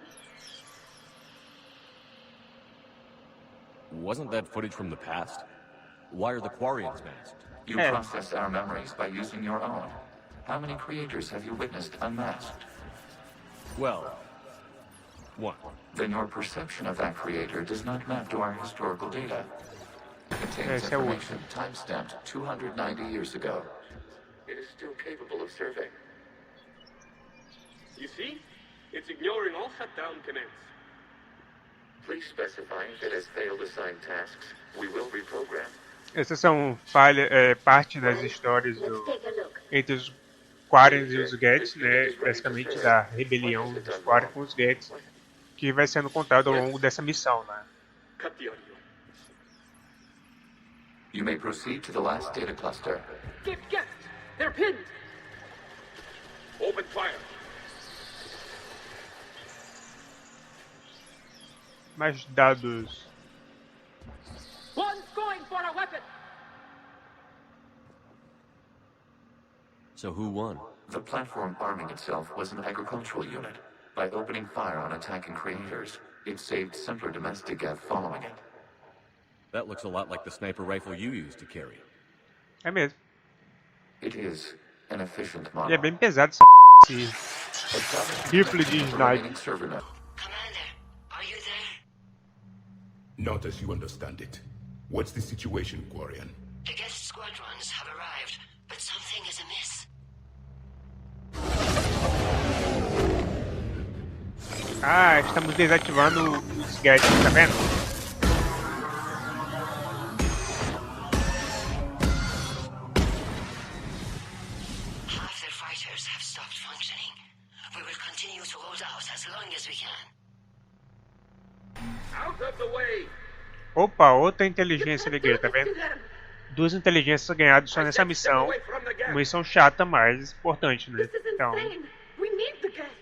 Wasn't that footage from the past? Why are the Quarians masked? You process our memories by using your own. How many creators have you witnessed unmasked? Well, 1. Then your perception of that creator does not map to our historical data. Contains Esse é o information time-stamped 290 years ago. It is still capable of serving. You see? It's ignoring all shutdown commands. Please specify if it has failed assigned tasks. We will reprogram. Essas são parte das histórias entre os Quarians e os Geths, né? Basicamente da rebelião dos Quarians com os Geths, que vai sendo contado ao longo dessa missão, né? Cut the audio. You may proceed to the last data cluster. Get! They're pinned! Open fire! Mais dados. One's going for a weapon! So who won? The platform arming itself was an agricultural unit. By opening fire on attacking creators, it saved simpler domestic Geth following it. That looks a lot like the sniper rifle you used to carry. É mesmo. It is an efficient E model. é bem pesado esse rifle de sniper. Commander, are you there? Not as you understand it. What's the situation, Quarian? The Geth squadrons have arrived, but something is amiss. Ah, estamos desativando os gadgets, tá vendo? Half their fighters have stopped functioning. We will continue to hold out as long as we can. Out of the way! Opa, outra inteligência liguei, tá vendo? 2 inteligências ganhadas só nessa missão. Uma missão chata, mas importante, né? Então, We need the Geth.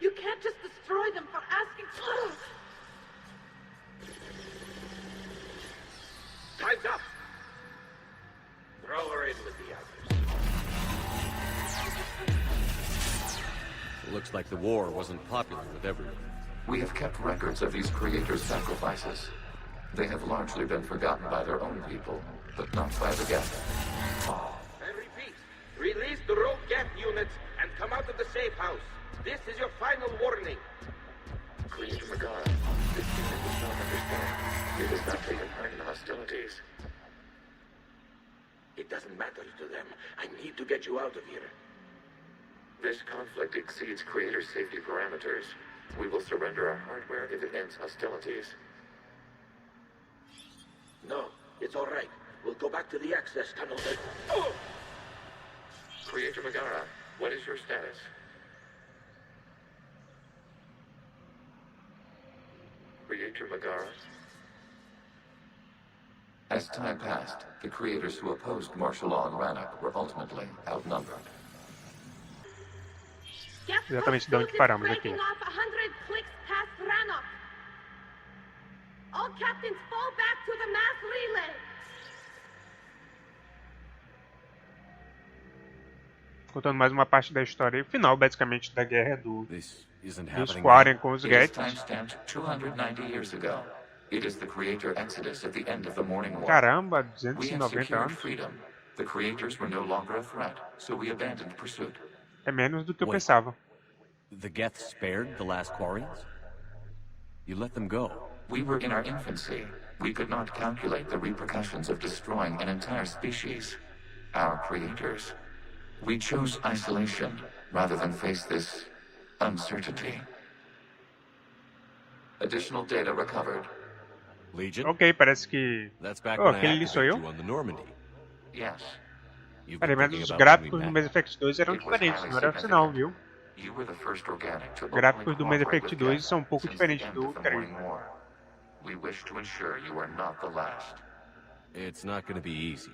You can't just destroy them for asking. Time's up! Throw her in with the others. Looks like the war wasn't popular with everyone. We have kept records of these creators' sacrifices. They have largely been forgotten by their own people, but not by the Geth. I repeat, release the rogue Geth units and come out of the safe house. This is your final warning. Creator Megara, this unit does not understand. It has not taken part in hostilities. doesn't matter to them. I need to get you out of here. This conflict exceeds Creator's safety parameters. We will surrender our hardware if it ends hostilities. No, it's all right. We'll go back to the access tunnel and... Oh! Creator Megara, what is your status? Creator Megara? As time passed, the creators who opposed martial law in Rannoch were ultimately outnumbered. Exatamente de onde paramos aqui. All captains fall back to the mass relay. Contando mais uma parte da história final, basicamente, da guerra dos Happening Quarren com os It is Geth. timestamped 290 years ago. It is the creator exodus at the end of the Morning War. Caramba, We had 290 secured anos. freedom. The creators were no longer a threat, so we abandoned pursuit. É menos do que eu Wait. pensava. The Geth spared the last Quarians? You let them go. We were in our infancy. We could not calculate the repercussions of destroying an entire species. Our creators. We chose isolation rather than face this uncertainty. Additional data recovered. Legion? Ok, parece que... That's back Oh, when I aquele ali sou activated eu? you on the Normandy. Yes. You've Peraí, been mas thinking os about gráficos coming do back. Mass Effect 2 eram It was diferentes, highly não era opcional, viu? You were the first organic to Os gráficos do Mass openly Effect cooperate 2 with são um pouco Geth since the diferentes end do of the 3. Morning War. We wish to ensure you are not the last. It's not going to be easy.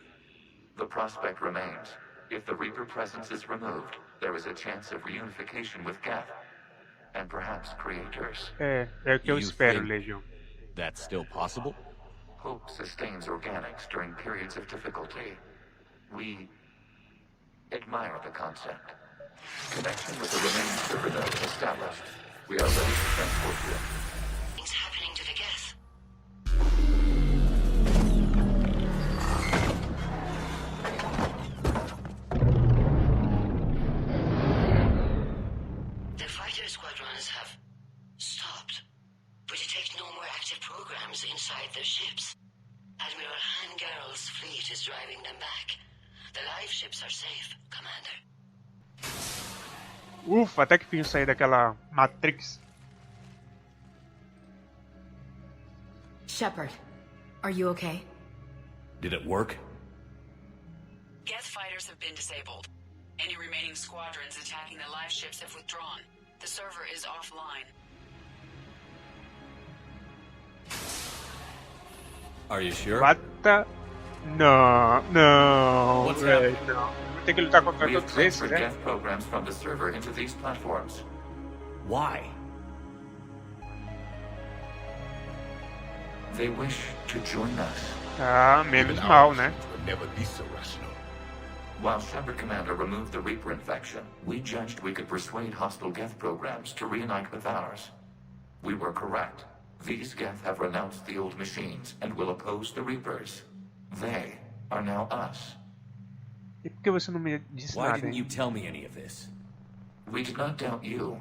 The prospect remains. If the Reaper presence is removed, there is a chance of reunification with Geth. And perhaps creators. É o que eu espero, Legion. That's still possible? Hope sustains organics during periods of difficulty. We admire the concept. Connection with the remaining server node established. We are ready to transport you. Things happening to the Geth. The fighter squadrons have stopped, but detect no more active programs inside their ships. Admiral Hangarl's fleet is driving them back. The live ships are safe, Commander. Ufa, até que fim saí daquela Matrix. Shepard, are you okay? Did it work? Geth fighters have been disabled. Any remaining squadrons attacking the live ships have withdrawn. The server is offline. Are you sure? What the... Não, What's velho, happening? não. Vou ter que lutar contra We have todos esses, transferred né? Geth programs from the server into these platforms. Why? They wish to join us. Ah, menos mal, né? Never be so rational. While Shepard Commander removed the Reaper infection, we judged we could persuade hostile Geth programs to reunite with ours. We were correct. These Geth have renounced the old machines and will oppose the Reapers. They are now us. E por que você não me disse Why nada, didn't hein? you tell me any of this? We did not doubt you.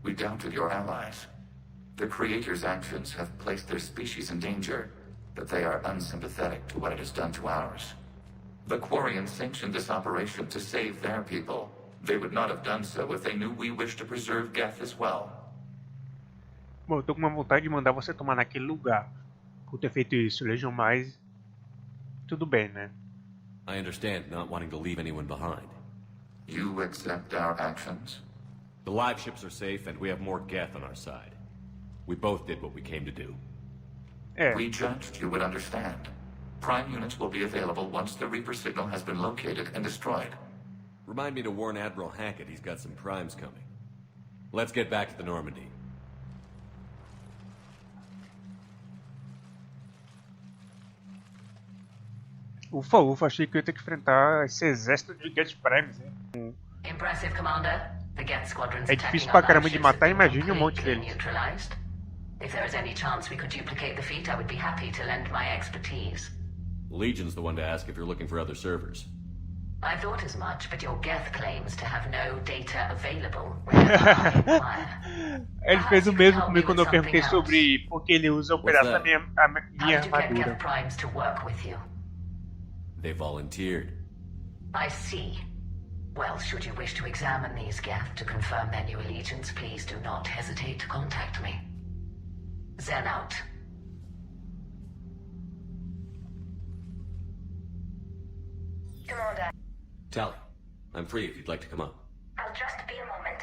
We doubted your allies. The Creator's actions have placed their species in danger, but they are unsympathetic to what it has done to ours. The Quarians sanctioned this operation to save their people. They would not have done so if they knew we wished to preserve Geth as well. Bom, eu tô com uma vontade de mandar você tomar naquele lugar por ter feito isso, Legion, mas tudo bem, né? I understand not wanting to leave anyone behind. You accept our actions? The live ships are safe and we have more Geth on our side. We both did what we came to do. É, We judged you would understand. Prime units will be available once the Reaper signal has been located and destroyed. Remind me to warn Admiral Hackett he's got some primes coming. Let's get back to the Normandy. ufa, ufa, achei que eu ia ter que enfrentar esse exército de Geth Primes, hein? Impressive, Commander. The Geth squadrons É difícil pra caramba de matar, imagine um monte deles. neutralized. If there is any chance we could duplicate the feat, I would be happy to lend my expertise. Legion's the one to ask if you're looking for other servers. I thought as much, but your Geth claims to have no data available. Ele fez o mesmo comigo quando eu perguntei sobre por que ele usa um pedaço da minha How did you get armadura. Geth primes to work with you? They volunteered. I see. Well, should you wish to examine these Geth to confirm their new allegiance, please do not hesitate to contact me. Zen out. Commander, Tally, I'm free if you'd like to come up. I'll just be a moment.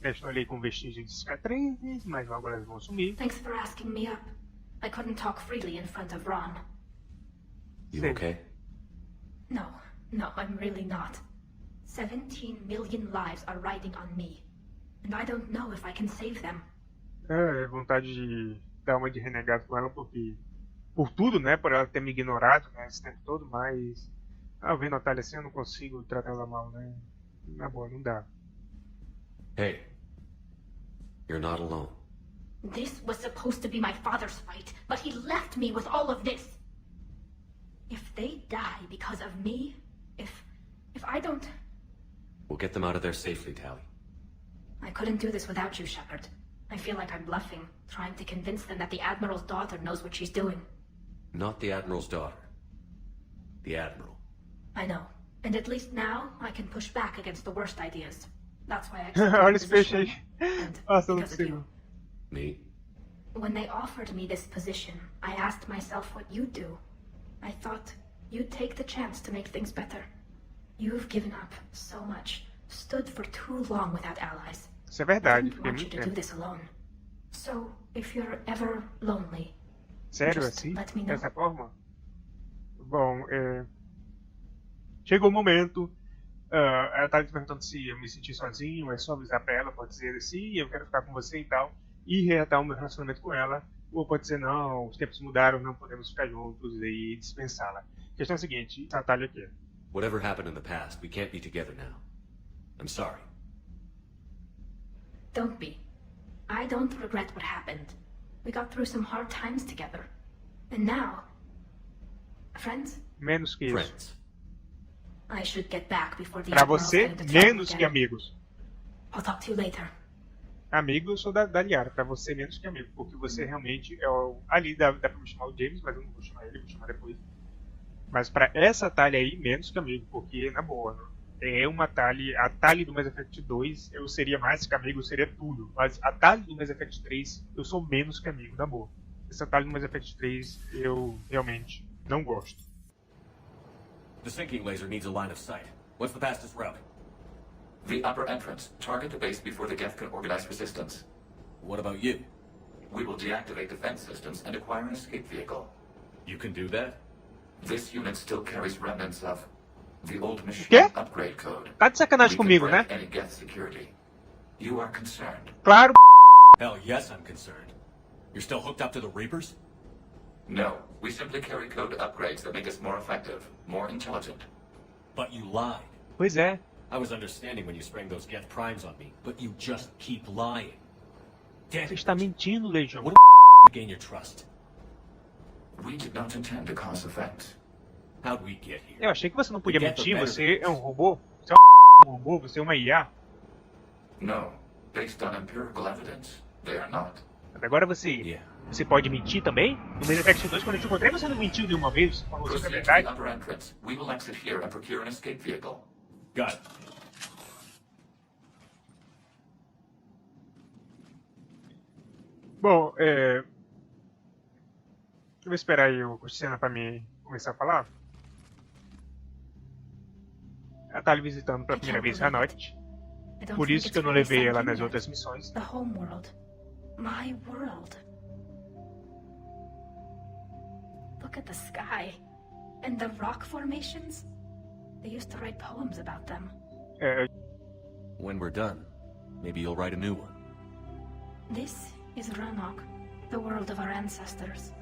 Eles estão ali com vestígios de cicatrizes, mas logo elas vão sumir. Thanks for asking me up. I couldn't talk freely in front of Ron. You okay? No, I'm really not. 17 million lives are riding on me. And I don't know if I can save them. Vontade de dar uma de renegado com ela porque... Por tudo, né? Por ela ter me ignorado, né? Esse tempo todo, mas... vendo a Talia assim, eu não consigo tratar ela mal, né? Na boa, não dá. Hey. You're not alone. This was supposed to be my father's fight, but he left me with all of this. If they die because of me, if I don't... We'll get them out of there safely, Tally. I couldn't do this without you, Shepard. I feel like I'm bluffing, trying to convince them that the Admiral's daughter knows what she's doing. Not the Admiral's daughter. The Admiral. I know. And at least now, I can push back against the worst ideas. That's why I Olha accepted esse the peixe aí. position. Nossa, não Because of you. consigo. Me? When they offered me this position, I asked myself what you'd do. I thought you'd take the chance to make things better. You've given up so much, stood for too long without allies. Isso é verdade. I didn't want you to do this alone. So, if you're ever lonely, Sério, just assim? let me know. Dessa forma? Bom, chegou o momento. Ela tá me perguntando se eu me senti sozinho. É só avisar pra ela. Pode dizer sim, eu quero ficar com você e tal. E reatar o meu relacionamento com ela. Ou pode dizer não, os tempos mudaram, não podemos ficar juntos e dispensá-la. A questão é a seguinte: essa Talia aqui. Whatever happened in the past, we can't be together now. I'm sorry. Don't be. I don't regret what happened. We got through some hard times together. And now... Friends? Menos que isso. Friends. I should get back before the Pra Admiral's você, getting the trouble menos que again. amigos. I'll talk to you later. Amigo, eu sou da Liara. Pra você, menos que amigo. Porque você realmente é o... Ali dá pra me chamar o James, mas eu não vou chamar ele, vou chamar depois. Mas pra essa Talia aí, menos que amigo. Porque, na boa, é uma Talia... A Talia do Mass Effect 2, eu seria mais que amigo, eu seria tudo. Mas a Talia do Mass Effect 3, eu sou menos que amigo, na boa. Essa Talia do Mass Effect 3, eu realmente não gosto. The sinking laser needs a line of sight. What's the fastest route? The upper entrance. Target the base before the Geth can organize resistance. What about you? We will deactivate defense systems and acquire an escape vehicle. You can do that? This unit still carries remnants of the old machine Quê? upgrade code. Tá de sacanagem We can comigo, break né? any Geth security. You are concerned. Claro. Hell yes, I'm concerned. You're still hooked up to the Reapers? No, we simply carry code upgrades that make us more effective, more intelligent. But you lied. Pois é. I was understanding when you sprang those Geth primes on me, but you just keep lying. Damn Você it. está mentindo, Legion. What do gain your trust? We did not intend to cause effects. How'd we get here? Eu achei que você não podia Get the mentir. better Você é um robô. Você é um robô, você é uma IA. No, based on empirical evidence, they are not. Agora você pode mentir também? No Mass Effect 2, quando eu te encontrei, você não mentiu nenhuma vez. Você falou sempre a Proceed to the verdade. upper entrance. We will exit here and procure an escape vehicle. Got it. Bom, eu vou esperar aí o Cristiano pra me começar a falar. Ela tá ali visitando pela primeira vez à noite. Por isso que eu não levei ela nas outras missões. The homeworld. My world. Look at the sky. And the rock formations. They used to write poems about them. When we're done, maybe you'll write a new one. This is Ranok, the world of our ancestors.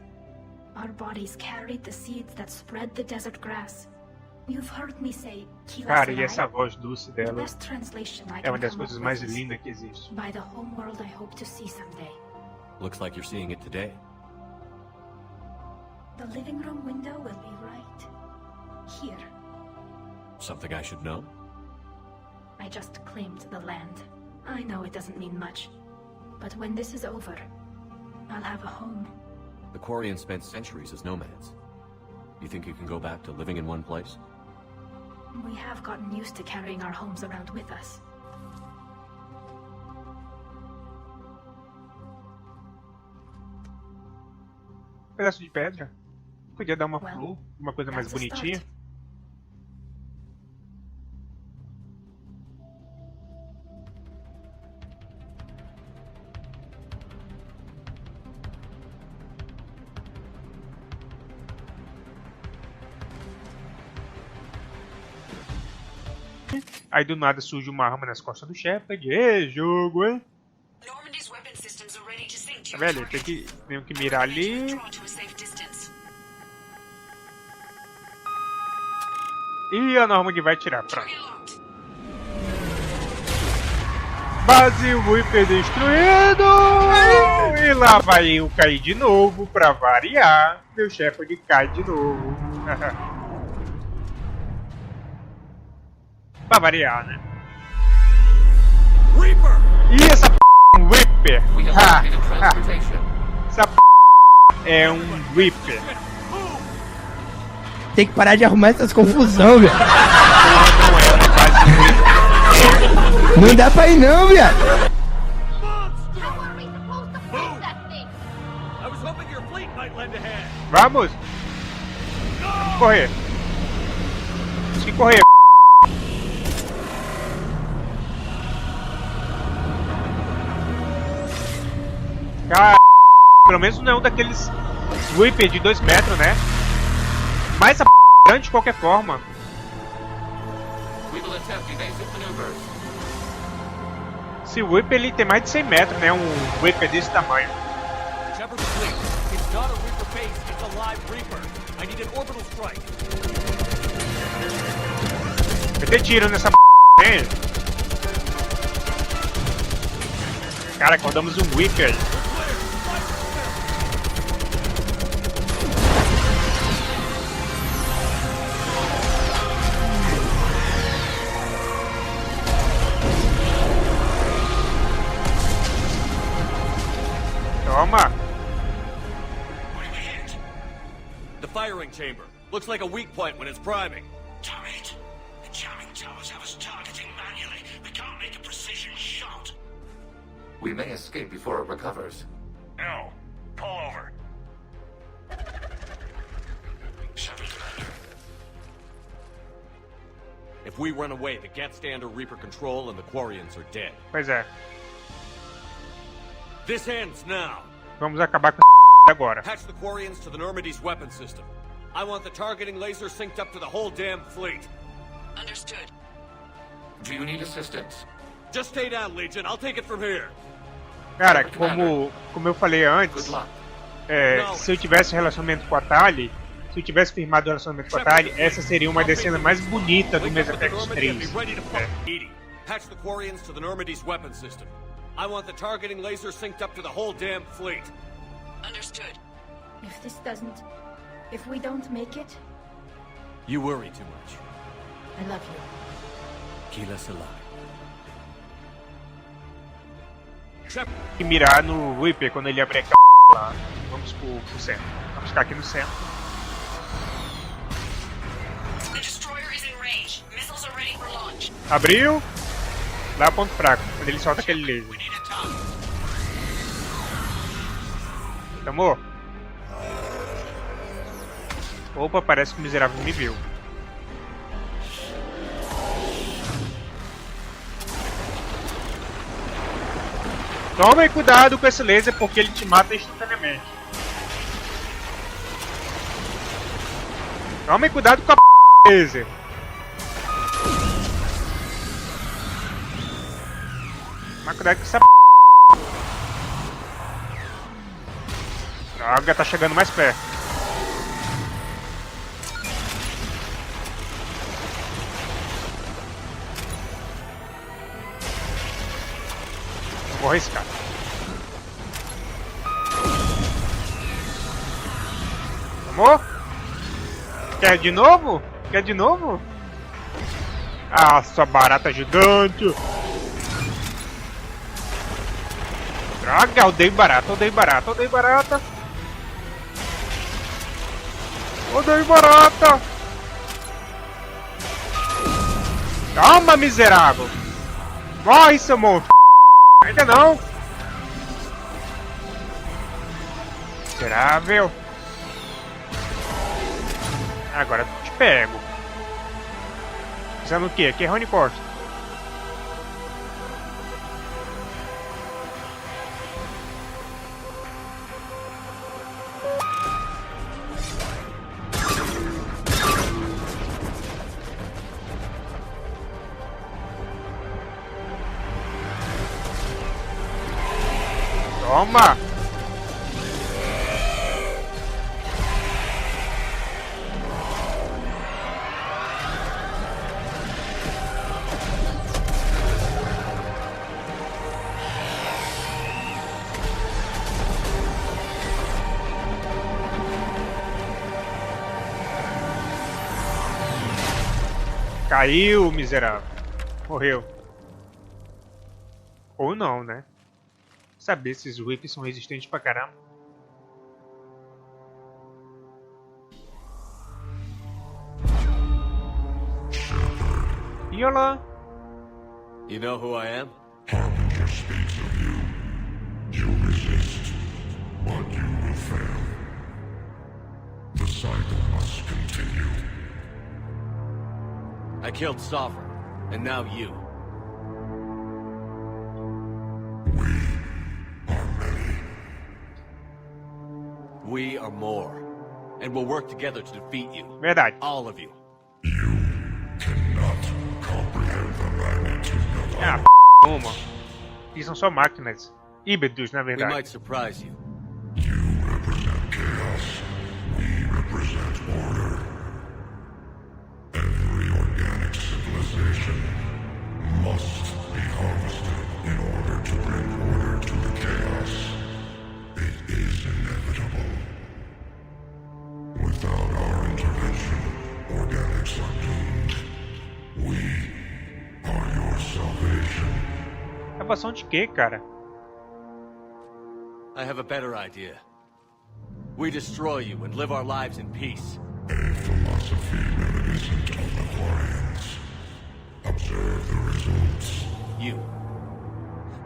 Our bodies carried the seeds that spread the desert grass. You've heard me say, Cara, e essa voz doce The dela best translation I é can uma das come coisas up mais with is, lindas que existe. by the homeworld I hope to see someday. Looks like you're seeing it today. The living room window will be right here. Something I should know? I just claimed the land. I know it doesn't mean much. But when this is over, I'll have a home. The Quarians spent centuries as nomads. You think you can go back to living in one place? We have gotten used to carrying our homes around with us. Pedaço de pedra. Podia dar uma flor, uma coisa mais that's a bonitinha. start. Aí do nada surge uma arma nas costas do Shepard. Ê, jogo, hein? Normandy's weapon systems are ready to sync to Tá your vendo? target. Tenho que mirar ali. Withdraw to a safe distance. E a Normandy vai tirar. Pronto. Base Reaper destruído! E lá vai eu cair de novo pra variar. Meu Shepard cai de novo. Pra variar, né? Reaper! E essa p é um Reaper! Essa p é um Reaper! Tem que parar de arrumar essas confusão, velho. Não dá pra ir não, viado. Vamos! Vamos correr! Temos que correr! Cara, pelo menos não é um daqueles Reaper de 2 metros, né? Mas essa p é grande de qualquer forma. Se o Reaper ele tem mais de 100 metros, né? Um Reaper desse tamanho. Shepard fleet. It's not a Reaper base, it's a live Reaper. I need an orbital strike. Vai ter tiro nessa p, hein? Cara, acordamos um Reaper. Toma! The firing chamber. Looks like a weak point when it's priming. Damn it! The jamming towers have us targeting manually. We can't make a precision shot. We may escape before it recovers. No. Pull over. Shepard, Commander. If we run away, the Geth stay under Reaper control and the Quarians are dead. Pois é. This ends now. Vamos acabar com agora. Patch the Quarians to the Normandy's weapon system. I want the targeting laser synced up to the whole damn fleet. Understood. Do you need assistance? Just stay down, Legion. I'll take it from here. Cara, como eu falei antes, se eu tivesse relacionamento com a Tali, se eu tivesse firmado o relacionamento com a Tali, essa seria uma das cenas mais bonitas do Mass Effect 3. Patch the Quarians to the Normandy's weapon system. I want the targeting laser synced up to the whole damn fleet. Understood. If we don't make it, You worry too much. I love you. Kila Selah. E mirar no Reaper quando ele abrir aquela lá. Vamos pro centro. Vamos ficar aqui no centro. The destroyer is in range. Missiles are ready for launch. Abriu. Lá ponto fraco, quando ele solta aquele laser. Tomou? Opa, parece que o miserável me viu. Tomem cuidado com esse laser porque ele te mata instantaneamente. Tomem cuidado com a laser. Mas cuidado com essa droga, tá chegando mais perto. Vou arriscar. Tomou? Quer de novo? Quer de novo? Ah, sua barata gigante! Droga, odeio barata, odeio barata, odeio barata! Odeio barata! Toma, miserável! Morre, seu monstro! Ainda não! Miserável! Agora eu te pego. Pensando o quê? Aqui é Rony Costa. Toma! Caiu, miserável. Morreu. Ou não, né? Saber se esses whips são resistentes pra caramba. E olá. You know who I am? Harbinger speaks of you. You resist, but you will fail. The cycle must continue. I killed Sovereign, and now you. We are more, and we'll work together to defeat you. Verdade. All of you. You cannot comprehend the magnitude of Ah, uma. Eles são só máquinas. Híbridos, na We verdade. might surprise you. You represent chaos. We represent order. Every organic civilization must be harvested in order to bring order to the chaos. It is inevitable. Without our intervention, organics are doomed. We are your salvation. Salvação de quê, cara? I have a better idea. We destroy you and live our lives in peace. A philosophy reminiscent of the Quarians. Observe the results. You.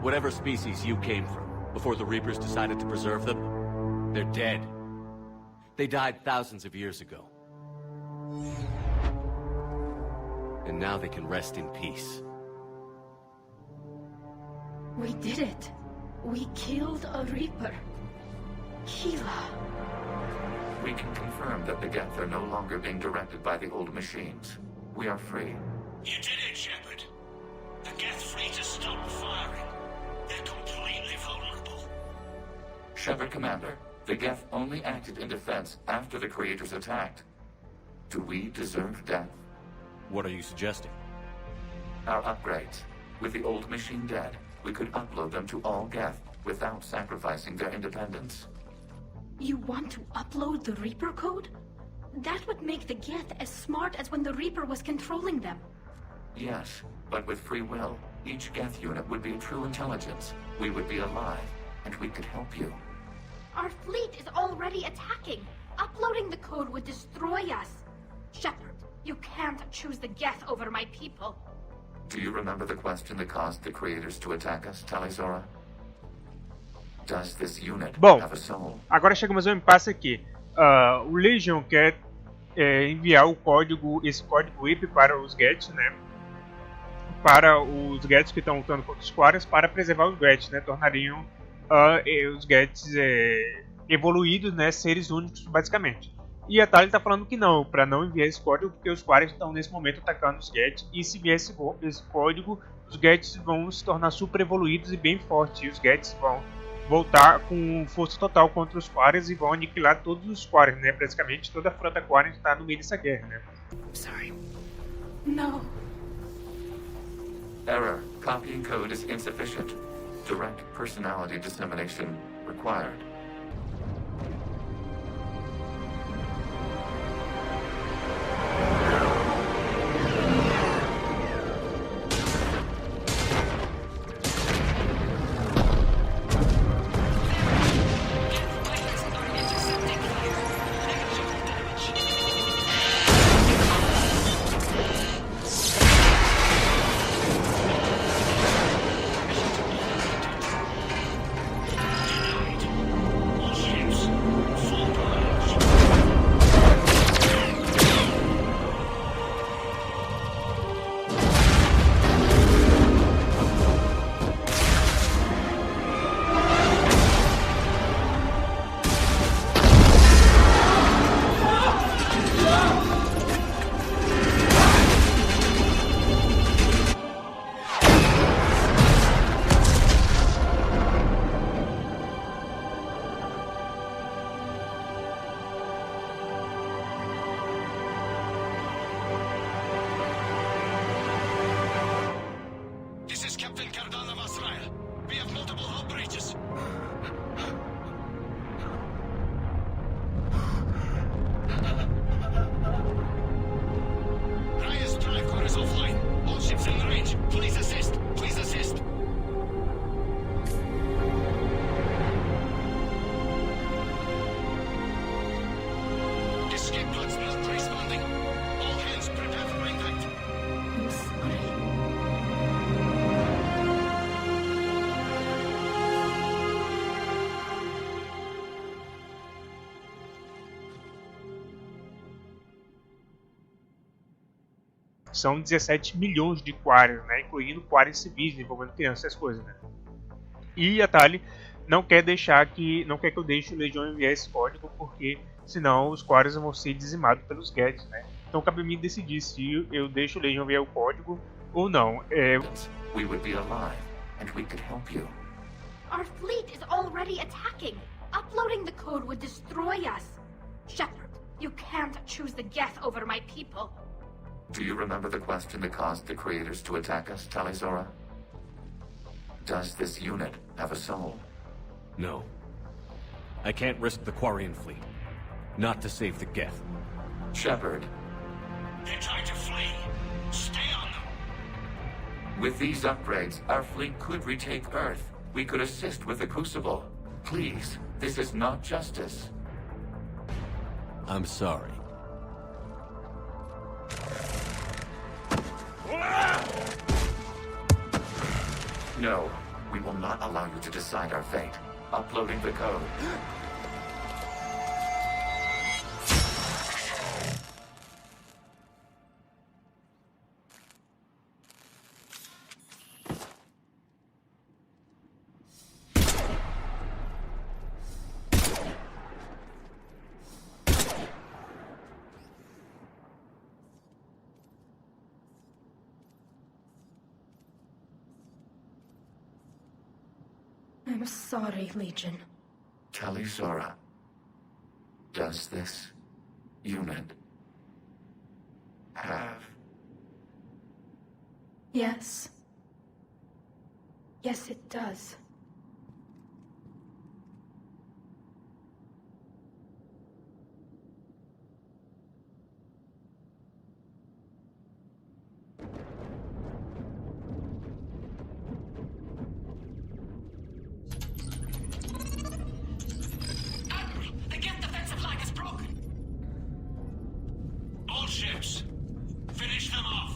Whatever species you came from, before the Reapers decided to preserve them, they're dead. They died thousands of years ago. And now they can rest in peace. We did it. We killed a Reaper. Gila. We can confirm that the Geth are no longer being directed by the old machines. We are free. You did it, Shepard. The Geth fleet has stopped firing. They're completely vulnerable. Shepard, Commander, the Geth only acted in defense after the creators attacked. Do we deserve death? What are you suggesting? Our upgrades. With the old machine dead, we could upload them to all Geth without sacrificing their independence. You want to upload the Reaper code? That would make the Geth as smart as when the Reaper was controlling them. Yes, but with free will, each Geth unit would be a true intelligence. We would be alive, and we could help you. Our fleet is already attacking. Uploading the code would destroy us. Shepard, you can't choose the Geth over my people. Do you remember the question that caused the creators to attack us, Talizora? Does this unit Bom, have a soul? agora chegamos a um impasse aqui. O Legion quer enviar o código, esse código IP para os Geths, né? Para os Geths que estão lutando contra os Quarians, para preservar os Geths, né? Tornariam os Geths evoluídos, né? Seres únicos, basicamente. E a Tali está falando que não, para não enviar esse código, porque os Quarians estão nesse momento atacando os Geths. E se vier esse código, os Geths vão se tornar super evoluídos e bem fortes. E os Geths vão voltar com força total contra os Quarians e vão aniquilar todos os Quarians, né? Basicamente toda a frota Quarian está no meio dessa guerra, né? Sorry. No. Error. Copying code is insufficient. Direct personality dissemination required. offline. All ships in range. Please assist. Please assist. Escape pods not responding. All hands prepare for impact. I'm sorry. São 17 milhões de quares, né? Incluindo quares civis, envolvendo crianças, essas coisas, né? E a Tali não quer que eu deixe o Legião enviar esse código, porque senão os quares vão ser dizimados pelos Geth, né? Então cabe a mim decidir se eu deixo o Legião enviar o código ou não. We would be alive, and we could help you. Our fleet is already attacking. Uploading the code would destroy us. Shepard, you can't choose the Geth over my people. Do you remember the question that caused the creators to attack us, Talizora? Does this unit have a soul? No. I can't risk the Quarian fleet. Not to save the Geth. Shepard. They're trying to flee. Stay on them. With these upgrades, our fleet could retake Earth. We could assist with the Crucible. Please, this is not justice. I'm sorry. No, we will not allow you to decide our fate. Uploading the code. I'm sorry, Legion. Talizora. Does this unit have... Yes. Yes, it does. Ships. Finish them off.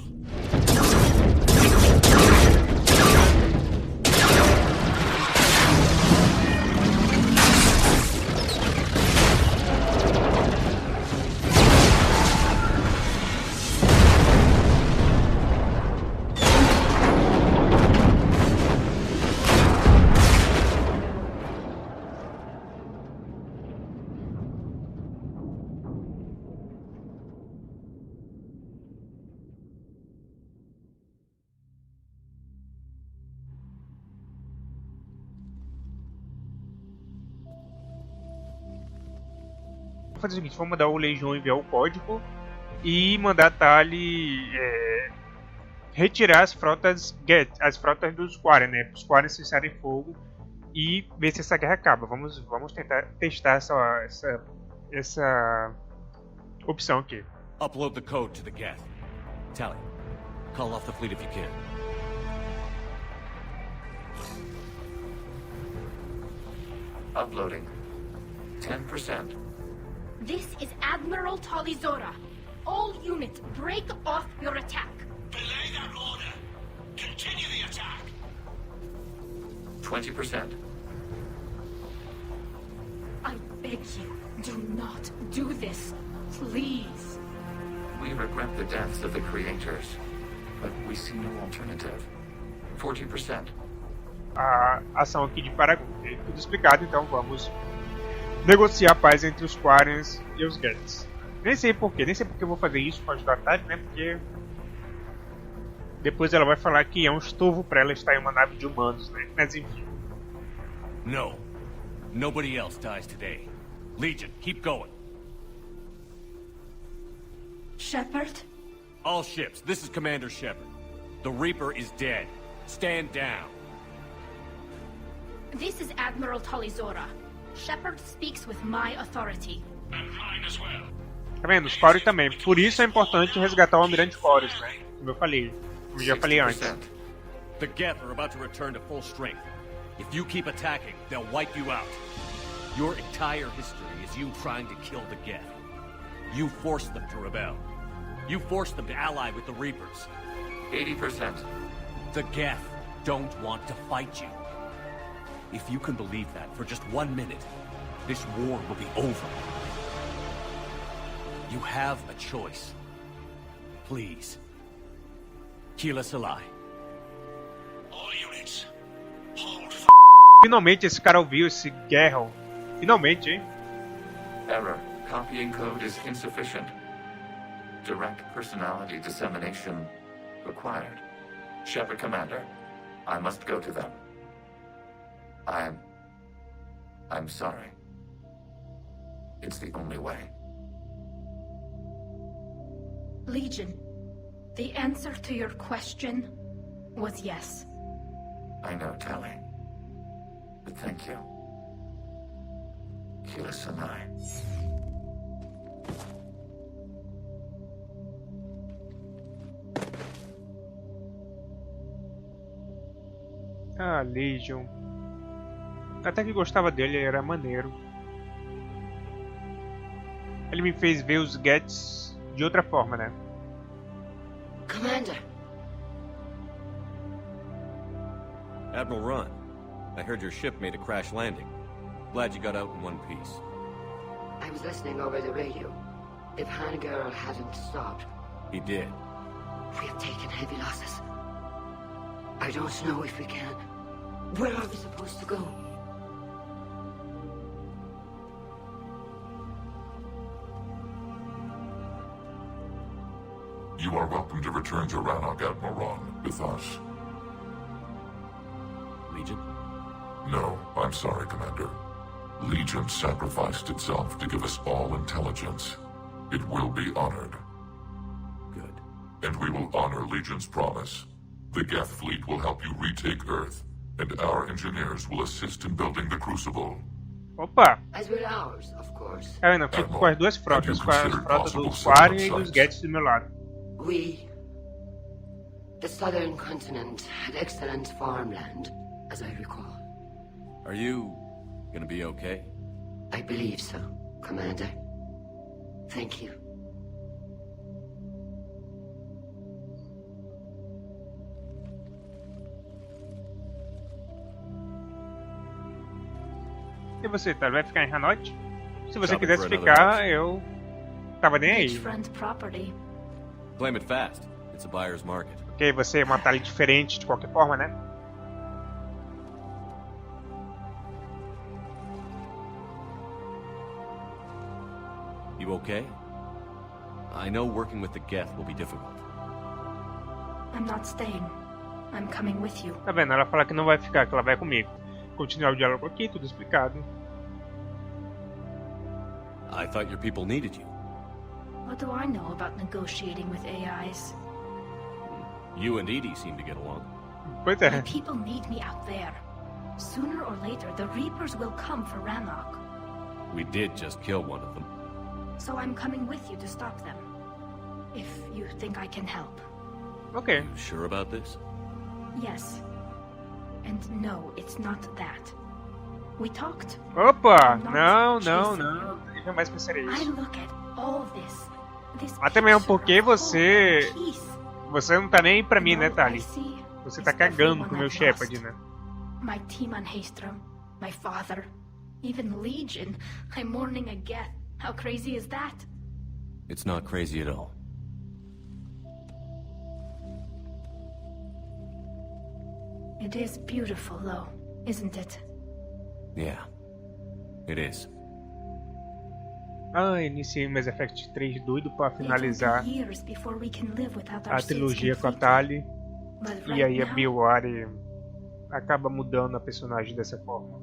Fazer o seguinte, vamos mandar o Legião enviar o código e mandar a Tali retirar as frotas Geth, as frotas dos Quarian, né? Para os Quarian cessarem fogo e ver se essa guerra acaba. Vamos tentar testar essa opção aqui. Upload the code to the Geth. Tali, call off the fleet if you can. Uploading. 10%. This is Admiral Talizora. All units, break off your attack. Belay that order. Continue the attack. 20%. I beg you, do not do this. Please. We regret the deaths of the creators, but we see no alternative. 40%. A ação aqui de Paragon. É tudo explicado, então vamos negociar a paz entre os Quarians e os Geths. Nem sei porque eu vou fazer isso para ajudar a Tali, né? Porque depois ela vai falar que é um estovo para ela estar em uma nave de humanos, né? Mas enfim. No. Nobody else dies today. Legion, keep going. Shepard? All ships, this is Commander Shepard. The Reaper is dead. Stand down. This is Admiral Talizora. Shepard speaks with my authority. And mine as well. Tá vendo? Os Quarian também. Por isso é importante resgatar o Almirante Horus, né? Como eu falei. Como eu já falei antes. The Geth are about to return to full strength. If you keep attacking, they'll wipe you out. Your entire history is you trying to kill the Geth. You forced them to rebel. You forced them to ally with the Reapers. 80%. The Geth don't want to fight you. If you can believe that for just 1 minute, this war will be over. You have a choice. Please. Kill us alive. All units, hold. Finalmente esse cara ouviu esse Geralt. Finalmente, hein? Error. Copying code is insufficient. Direct personality dissemination required. Shepard Commander, I must go to them. I'm sorry. It's the only way. Legion, the answer to your question was yes. I know, Tali. But thank you. Keyless and I. Ah, Legion. Até que gostava dele, era maneiro. Ele me fez ver os Geths de outra forma, né? Commander. Admiral Ron, I heard your ship made a crash landing. Glad you got out in one piece. I was listening over the radio. If Hangirl hadn't stopped... He did. We have taken heavy losses. I don't know if we can. Where are we supposed to go? You are welcome to return to Rannoch, Admiral Ron, with us. Legion? No, I'm sorry, Commander. Legion sacrificed itself to give us all intelligence. It will be honored. Good. And we will honor Legion's promise. The Geth fleet will help you retake Earth, and our engineers will assist in building the Crucible. Opa! As will ours, of course. Tá vendo? Eu fico com as duas frotas, com a frota do Quarian e dos Geths do meu lado. We, the southern continent, had excellent farmland, as I recall. Are you gonna be okay? I believe so, Commander. Thank you. E você, tá? Vai ficar em Hanoi? Se você quisesse ficar, eu tava nem aí. Beachfront property. Claim it fast. It's a buyer's market. Ok, você é uma talha diferente de qualquer forma, né? You okay? I know working with the Geth will be difficult. I'm not staying. I'm coming with you. Tá vendo? Ela fala que não vai ficar, que ela vai comigo. Continuar o diálogo aqui, tudo explicado. I thought your people needed you. What do I know about negotiating with AIs? You and Edie seem to get along. Pois é. My people need me out there. Sooner or later, the Reapers will come for Rannoch. We did just kill one of them. So I'm coming with you to stop them. If you think I can help. Okay. You sure about this? Yes. And no, it's not that. We talked. Opa! Não. Eu jamais pensaria I isso. look at all this. Até mesmo porque você não tá nem aí pra mim, né, Tali? Você tá cagando com o meu Shepard, né? My team on Haestrom, my father, even Legion. I'm mourning a Geth. How crazy is that? It's not crazy at all. It is beautiful, though, isn't it? Yeah, it is. Ah, iniciei Mass Effect 3 doido pra finalizar a trilogia com a Tali. E aí a BioWare acaba mudando a personagem dessa forma.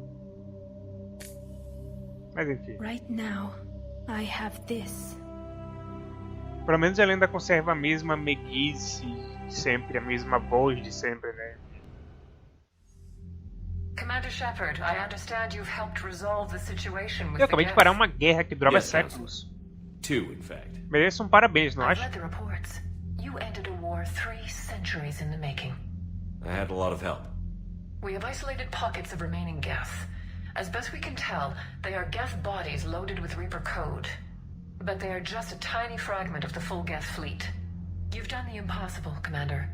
Mas enfim. Right now, I have this. Pelo menos ela ainda conserva a mesma meiguice de sempre, a mesma voz de sempre, né? Commander Shepard, I understand you've helped resolve the situation with Eu acabei de parar uma guerra que durava séculos. Two, in fact. Mereço parabéns, não I've acha? read the reports. You ended a war war 3 centuries in the making. I had a lot of help. We have isolated pockets of remaining Geth. As best we can tell, they are Geth bodies loaded with Reaper code. But they are just a tiny fragment of the full Geth fleet. You've done the impossible, Commander.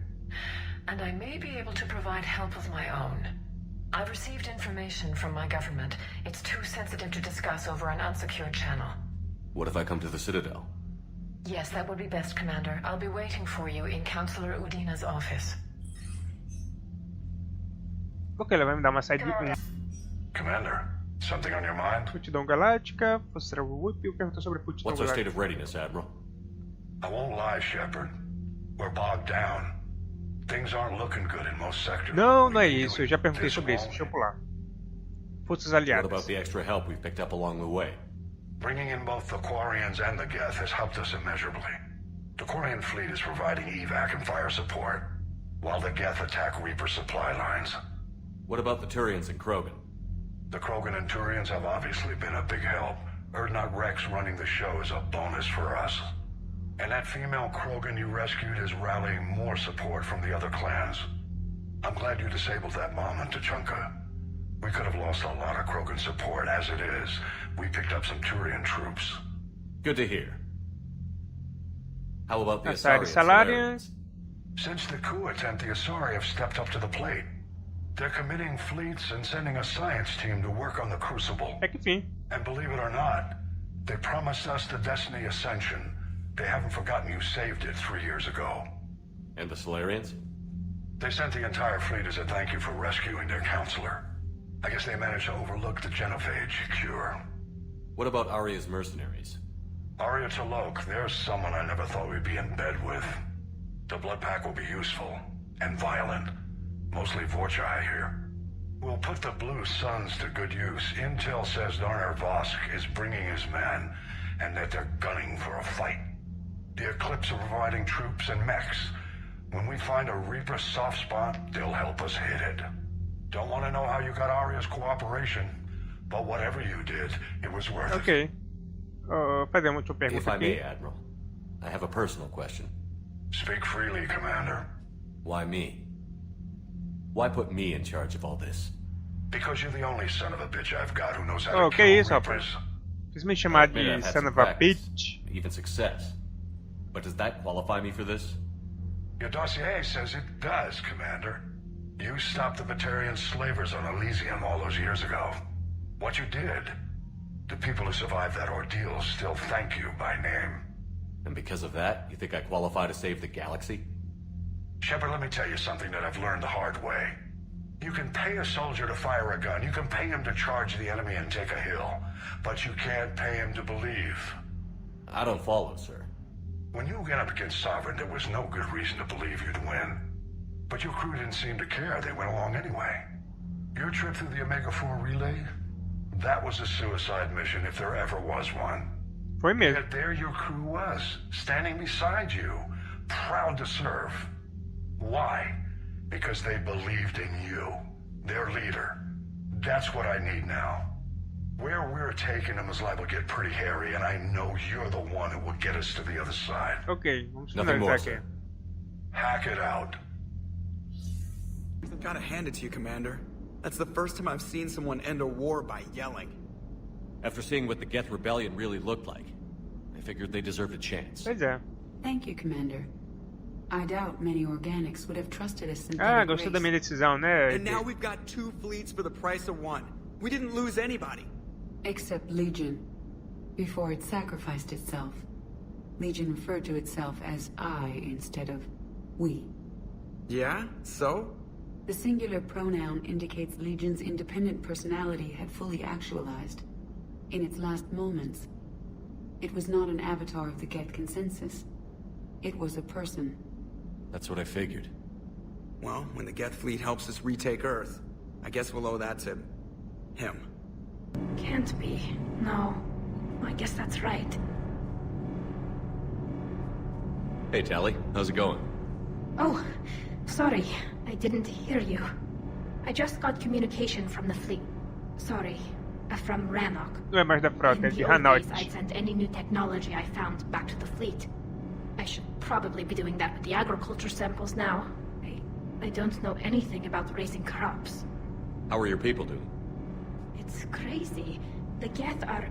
And I may be able to provide help of my own. I've received information from my government. It's too sensitive to discuss over an unsecured channel. What if I come to the Citadel? Yes, that would be best, Commander. I'll be waiting for you in Counselor Udina's office. Ok, ela vai me dar uma side... Commander, something on your mind? Multidão Galáctica, você será o Whip e perguntou sobre a Multidão What's our state Galáctica. of readiness, Admiral? I won't lie, Shepard. We're bogged down. Things aren't looking good in most sectors. Não, não é isso. Eu já perguntei sobre isso. Deixa eu pular. Forças aliadas. What about the extra help we've picked up along the way? Bringing in both the Quarians and the Geth has helped us immeasurably. The Quarian fleet is providing evac and fire support, while the Geth attack Reaper supply lines. What about the Turians and Krogan? The Krogan and Turians have obviously been a big help. Erdnot Rex running the show is a bonus for us. And that female Krogan you rescued is rallying more support from the other clans. I'm glad you disabled that mom in Tuchanka. We could have lost a lot of Krogan support. As it is, we picked up some Turian troops. Good to hear. How about the Asari Asarians? Since the coup attempt, the Asari have stepped up to the plate. They're committing fleets and sending a science team to work on the Crucible. É que fim. And believe it or not, they promised us the Destiny Ascension. They haven't forgotten you saved it 3 years ago. And the Solarians? They sent the entire fleet as a thank you for rescuing their counselor. I guess they managed to overlook the genophage cure. What about Arya's mercenaries? Arya T'Lok, there's someone I never thought we'd be in bed with. The blood pack will be useful and violent. Mostly Vorcha here. We'll put the Blue Suns to good use. Intel says Darner Vosk is bringing his men, and that they're gunning for a fight. The Eclipse are providing troops and mechs. When we find a Reaper soft spot, they'll help us hit it. Don't want to know how you got Arya's cooperation, but whatever you did, it was worth it. Ok. Fazer uma última pergunta If I may, aqui. Admiral, I have a personal question. Speak freely, Commander. Why me? Why put me in charge of all this? Because you're the only son of a bitch I've got who knows how Oh, to que kill isso, rapaz? Reapers. Quis me chamar Admit I've de had son some of a practice, bitch. even success. But does that qualify me for this? Your dossier says it does, Commander. You stopped the Batarian slavers on Elysium all those years ago. What you did, the people who survived that ordeal still thank you by name. And because of that, you think I qualify to save the galaxy? Shepard, let me tell you something that I've learned the hard way. You can pay a soldier to fire a gun, you can pay him to charge the enemy and take a hill, but you can't pay him to believe. I don't follow, sir. When you went up against Sovereign, there was no good reason to believe you'd win. But your crew didn't seem to care. They went along anyway. Your trip through the Omega-4 relay? That was a suicide mission if there ever was one. Foi mesmo. Yet there your crew was, standing beside you, proud to serve. Why? Because they believed in you, their leader. That's what I need now. Where we're taking them is liable to get pretty hairy, and I know you're the one who will get us to the other side. Ok, vamos Nothing finalizar more, aqui. sir. Hack it out. I've gotta hand it to you, Commander. That's the first time I've seen someone end a war by yelling. After seeing what the Geth Rebellion really looked like, I figured they deserved a chance. Pois é. Thank you, Commander. I doubt many organics would have trusted a synthetic Ah, gostou race. da minha decisão, né? And now we've got 2 fleets for the price of 1. We didn't lose anybody. Except Legion. Before it sacrificed itself. Legion referred to itself as I instead of we. Yeah? So? The singular pronoun indicates Legion's independent personality had fully actualized. In its last moments, it was not an avatar of the Geth consensus. It was a person. That's what I figured. Well, when the Geth fleet helps us retake Earth, I guess we'll owe that to him. Can't be. No. I guess that's right. Hey, Tally, how's it going? Oh, sorry. I didn't hear you. I just got communication from the fleet. Sorry. From Rannoch. Não é mais da frota, é In de the old Hanaut. days, I'd sent any new technology I found back to the fleet. I should probably be doing that with the agriculture samples now. I don't know anything about raising crops. How are your people doing? It's crazy. The Geth are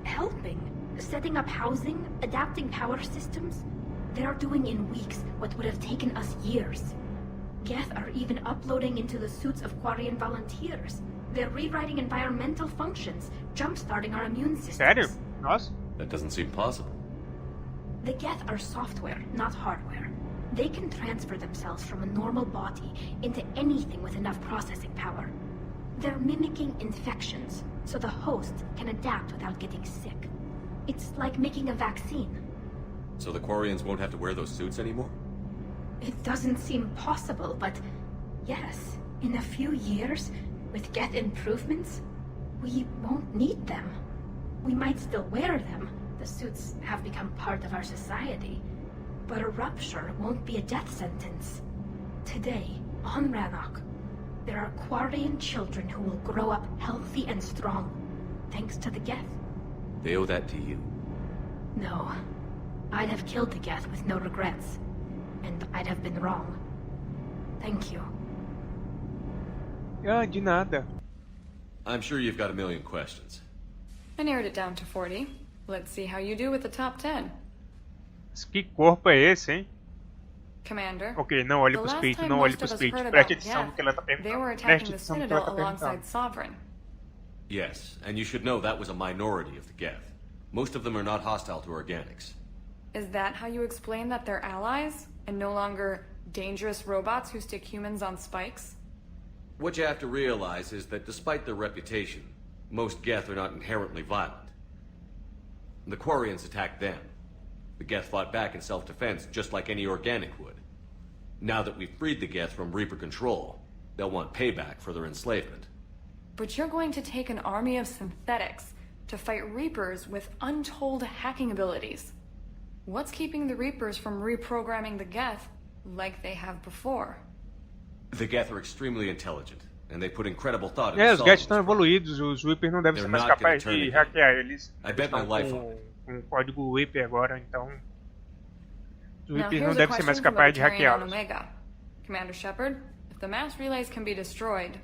helping. Setting up housing, adapting power systems. They are doing in weeks what would have taken us years. Geth are even uploading into the suits of Quarian volunteers. They're rewriting environmental functions, jump-starting our immune systems. Sério? Nossa. That doesn't seem possible. The Geth are software, not hardware. They can transfer themselves from a normal body into anything with enough processing power. They're mimicking infections, so the host can adapt without getting sick. It's like making a vaccine. So the Quarians won't have to wear those suits anymore? It doesn't seem possible, but yes, in a few years, with Geth improvements, we won't need them. We might still wear them. The suits have become part of our society. But a rupture won't be a death sentence. Today, on Rannoch, there are Quarian children who will grow up healthy and strong, thanks to the Geth. They owe that to you. No. I'd have killed the Geth with no regrets. And I'd have been wrong. Thank you. Ah, de nada. I'm sure you've got a million questions. I narrowed it down to 40. Let's see how you do with the top 10. Que corpo é esse, hein? Commander, Ok, não olhe pro peito, não olhe pro peito. Preste atenção no que ela tá perguntando. Preste atenção no que ela tá perguntando. Sovereign. Yes, and you should know that was a minority of the Geth. Most of them are not hostile to organics. Is that how you explain that they're allies, and no longer dangerous robots who stick humans on spikes? What you have to realize is that despite their reputation, most Geth are not inherently violent. The Quarians attacked them. The Geth fought back in self-defense just like any organic would. Now that we've freed the Geth from Reaper control, they'll want payback for their enslavement. But you're going to take an army of synthetics to fight Reapers with untold hacking abilities. What's keeping the Reapers from reprogramming the Geth like they have before? The Geth are extremely intelligent, and they put incredible thought into os Geth estão evoluídos, os Reapers não devem ser mais capazes de hackear eles. I bet my life on it. Com o código Reaper agora, então os Reapers não devem ser mais capazes de hackeá-los. Commander Shepard, if the mass relays can be destroyed.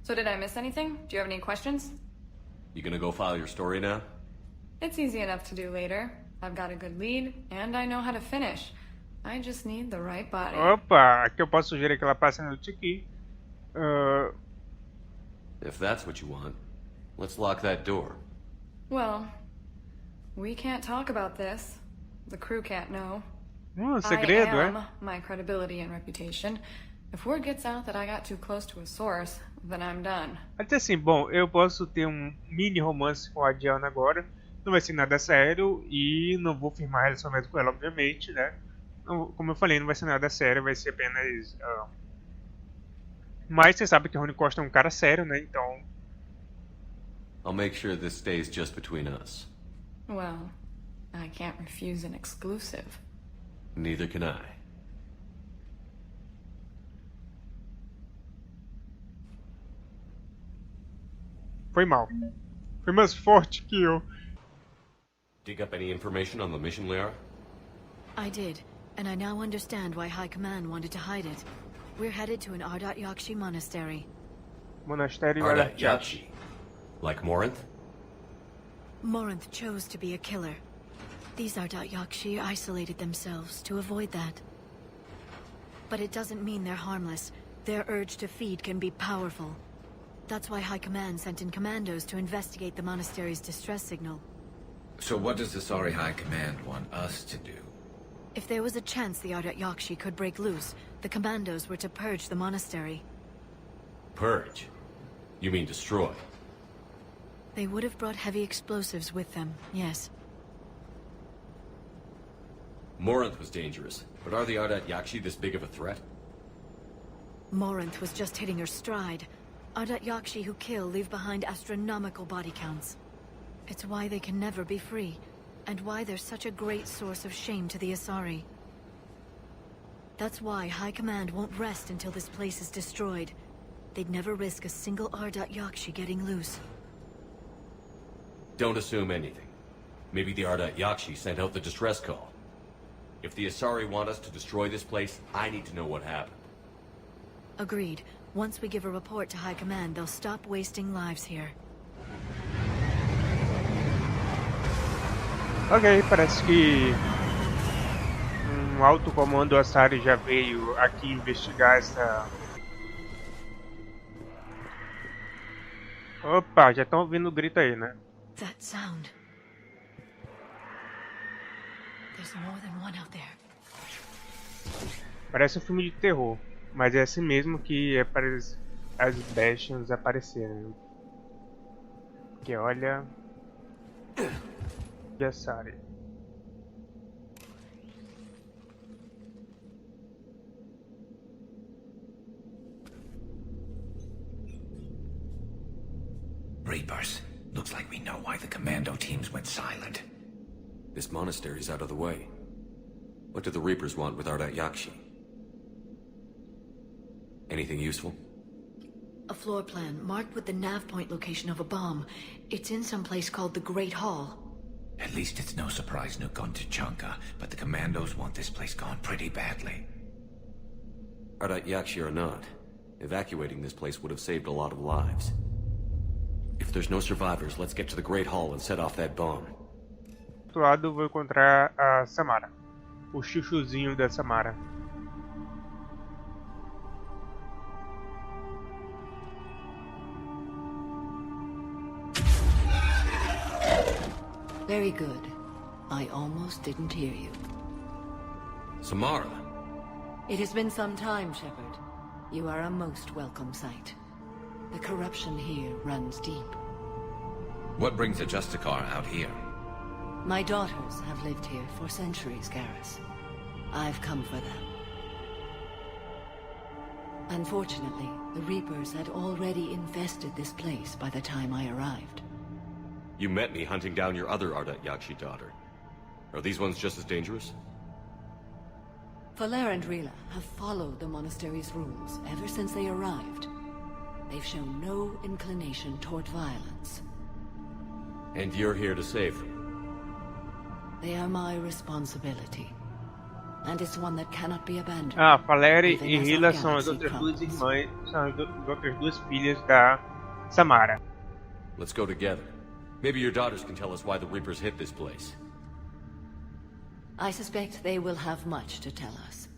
So did I miss anything? Do you have any questions? You gonna go file your story now? It's easy enough to do later. I've got a good lead, and I know how to finish. I just need the right body. Opa, aqui eu posso sugerir que ela passe a noite aqui. If that's what you want, let's lock that door. Well, we can't talk about this. The crew can't know. Segredo, I am my credibility and reputation. If word gets out that I got too close to a source, then I'm done. Até assim, bom, eu posso ter um mini romance com a Diana agora. Não vai ser nada sério e não vou firmar relacionamento com ela, obviamente, né? Como eu falei, não vai ser nada sério, vai ser apenas... Mas você sabe que o Ronnie Costa é um cara sério, né? Então... I'll make sure this stays just between us. Well, I can't refuse an exclusive. Neither can I. Foi mal. Foi mais forte que eu. Dig up any information on the mission, Liara? I did, and I now understand why High Command wanted to hide it. We're headed to an Ardat Yakshi monastery. Monastério Ardat Yakshi? Like Morinth? Morinth chose to be a killer. These Ardat Yakshi isolated themselves to avoid that. But it doesn't mean they're harmless. Their urge to feed can be powerful. That's why High Command sent in commandos to investigate the monastery's distress signal. So what does the Asari High Command want us to do? If there was a chance the Ardat Yakshi could break loose, the commandos were to purge the monastery. Purge? You mean destroy? They would have brought heavy explosives with them, yes. Morinth was dangerous, but are the Ardat Yakshi this big of a threat? Morinth was just hitting her stride. Ardat Yakshi who kill leave behind astronomical body counts. It's why they can never be free, and why they're such a great source of shame to the Asari. That's why High Command won't rest until this place is destroyed. They'd never risk a single Ardat Yakshi getting loose. Don't assume anything. Maybe the Ardat Yakshi sent out the distress call. If the Asari want us to destroy this place, I need to know what happened. Agreed. Once we give a report to High Command, they'll stop wasting lives here. Ok, parece que alto comando Asari já veio aqui investigar essa... Opa, já estão ouvindo o grito aí, né? That sound. There's more than one out there. Parece um filme de terror, mas é assim mesmo que é para as Bastions aparecerem. Que olha... de Asari. Reapers. Looks like we know why the commando teams went silent. This monastery's out of the way. What do the Reapers want with Ardat Yakshi? Anything useful? A floor plan marked with the nav point location of a bomb. It's in some place called the Great Hall. At least it's no surprise Nuke gone to Chunka, but the commandos want this place gone pretty badly. Ardat Yakshi or not, evacuating this place would have saved a lot of lives. If there's no survivors, let's get to the Great Hall and set off that bomb. Do outro lado vou encontrar a Samara. O chuchuzinho da Samara. Very good. I almost didn't hear you. Samara? It has been some time, Shepard. You are a most welcome sight. The corruption here runs deep. What brings a Justicar out here? My daughters have lived here for centuries, Garrus. I've come for them. Unfortunately, the Reapers had already infested this place by the time I arrived. You met me hunting down your other Ardat Yakshi daughter. Are these ones just as dangerous? Valer and Rila have followed the monastery's rules ever since they arrived. They've shown no inclination toward violence. And you're here to save them? They are my responsibility. And it's one that cannot be abandoned. Ah, Valer e Rila são as outras duas irmãs, são as outras duas filhas da Samara. Let's go together. Maybe your daughters can tell us why the Reapers hit this place. I suspect they will have much to tell us.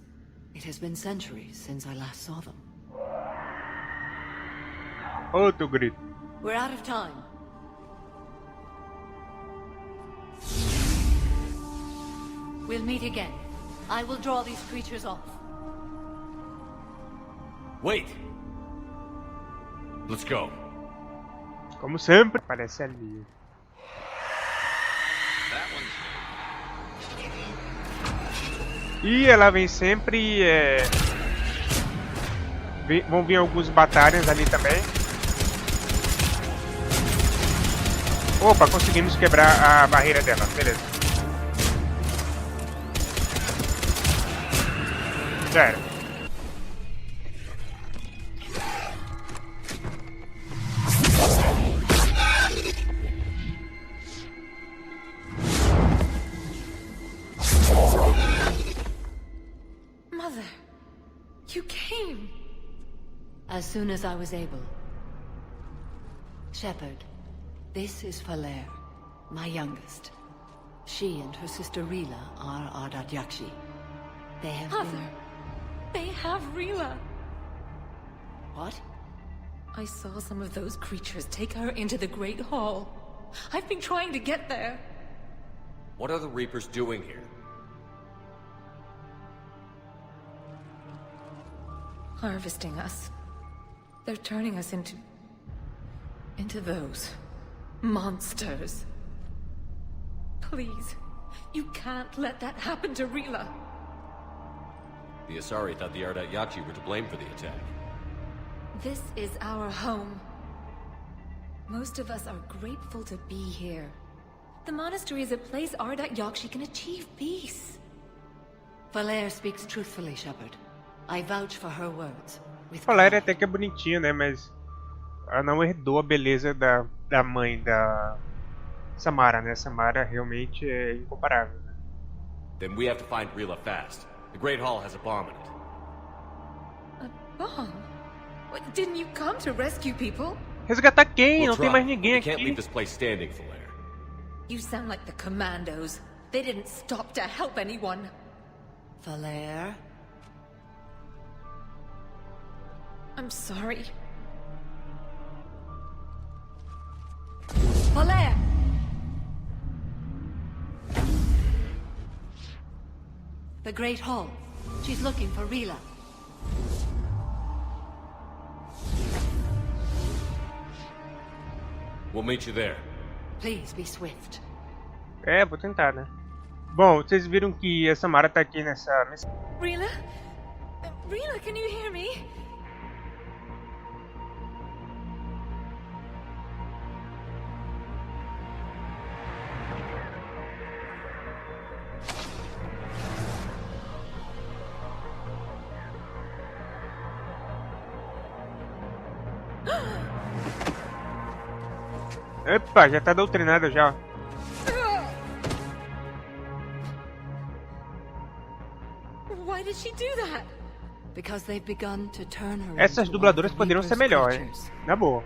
It has been centuries since I last saw them. Outro grito. We're out of time. We'll meet again. I will draw these creatures off. Wait! Let's go. Como sempre, aparece ali. E ela vem sempre. Vão vir alguns batalhas ali também. Opa, conseguimos quebrar a barreira dela, beleza. Já era. Mother, you came. As soon as I was able. Shepard, this is Valer, my youngest. She and her sister Rila are Ardat Yakshi. They have Mother, they have Rila. What? I saw some of those creatures take her into the Great Hall. I've been trying to get there. What are the Reapers doing here? Harvesting us. They're turning us into those monsters. Please, you can't let that happen to Rila. The Asari thought the Ardat Yakshi were to blame for the attack. This is our home. Most of us are grateful to be here. The monastery is a place Ardat Yakshi can achieve peace. Valer speaks truthfully, Shepard. I vouch for her words. Valer até que é bonitinha, né? Mas ela não herdou a beleza da mãe da Samara, né? Samara realmente é incomparável. Né? Then we have to find Rila fast. The Great Hall has a bomb in it. A bomb? What, didn't you come to rescue people? Resgatar quem? We'll Não tem try, mais ninguém but we can't aqui. leave this place standing, Falair. You sound like the Commandos. They didn't stop to help anyone. Falair? I'm sorry. Falair! The Great Hall. She's looking for Rila. We'll meet you there. Please be swift. É, vou tentar, né? Bom, vocês viram que a Samara tá aqui nessa missão. Rila? Rila, can you hear me? Epa, já tá doutrinada já. Why did she do that? Because they've begun to turn her. Essas dubladoras poderiam ser melhores, na boa.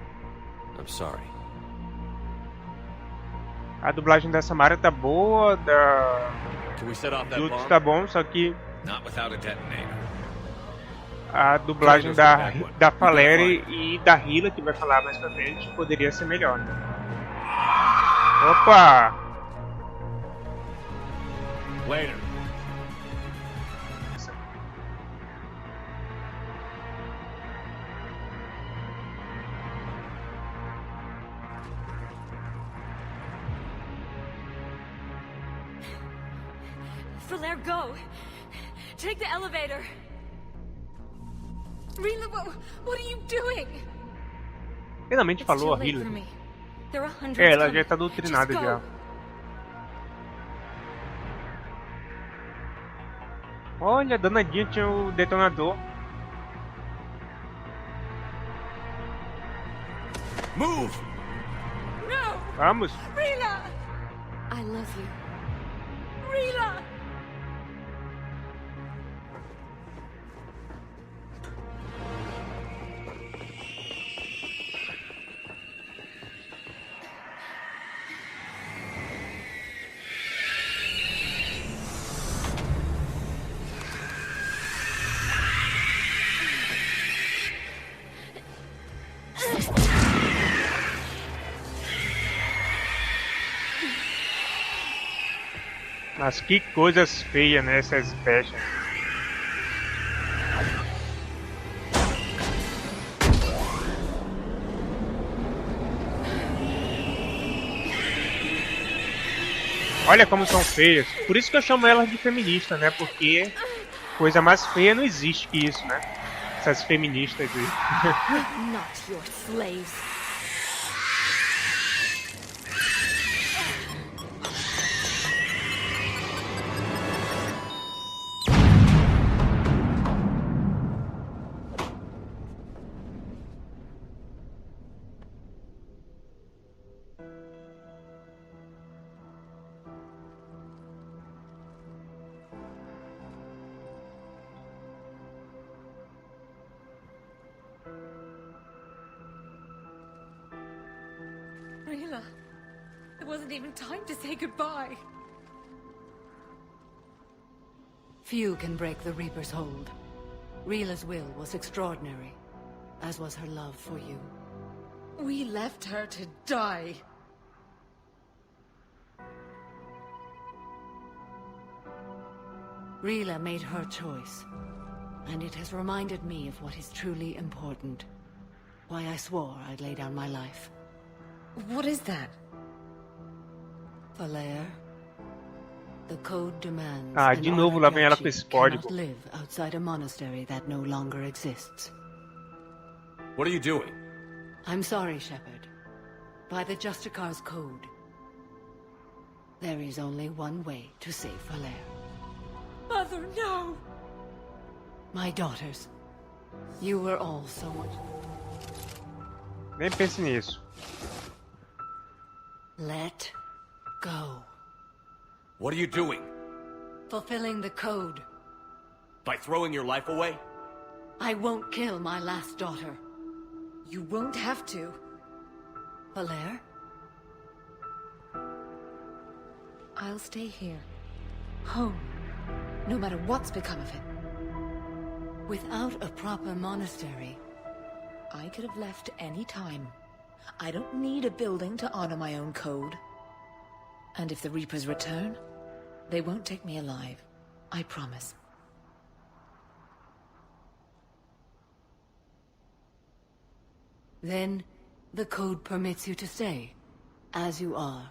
I'm sorry. A dublagem da Samara tá boa, Can we set off that Lutz bomb? tá bom, só que Not without a detonator. a dublagem da Falair e da Rila, que vai falar mais pra frente, poderia ser melhor, né? Opa! Later. Falair, go! Take the elevator! Rila, what are you doing? Finalmente falou a Too late Rila. for me. There are hundreds É, ela coming. já tá doutrinada Just go. já. Olha, danadinha tinha o detonador. Move! No! Vamos! Rila! I love you. Rila! Mas que coisas feias nessas bestas. Olha como são feias. Por isso que eu chamo elas de feminista, né? Porque coisa mais feia não existe que isso, né? Essas feministas aí. Not your slaves. Rila, it wasn't even time to say goodbye. Few can break the Reaper's hold. Rila's will was extraordinary, as was her love for you. We left her to die. Rila made her choice, and it has reminded me of what is truly important. Why I swore I'd lay down my life. What is that? Falair, the code demands Ah, de novo lá vem ela com esse código. cannot live outside a monastery that no longer exists. What are you doing? I'm sorry, Shepard. By the Justicar's code, there is only one way to save Falair. Mother, no! My daughters, you were all so much. Nem pense nisso. Let Go. What are you doing? Fulfilling the code. By throwing your life away? I won't kill my last daughter. You won't have to. Valere? I'll stay here. Home. No matter what's become of it. Without a proper monastery, I could have left any time. I don't need a building to honor my own code. And if the Reapers return, they won't take me alive. I promise. Then, the code permits you to stay, as you are.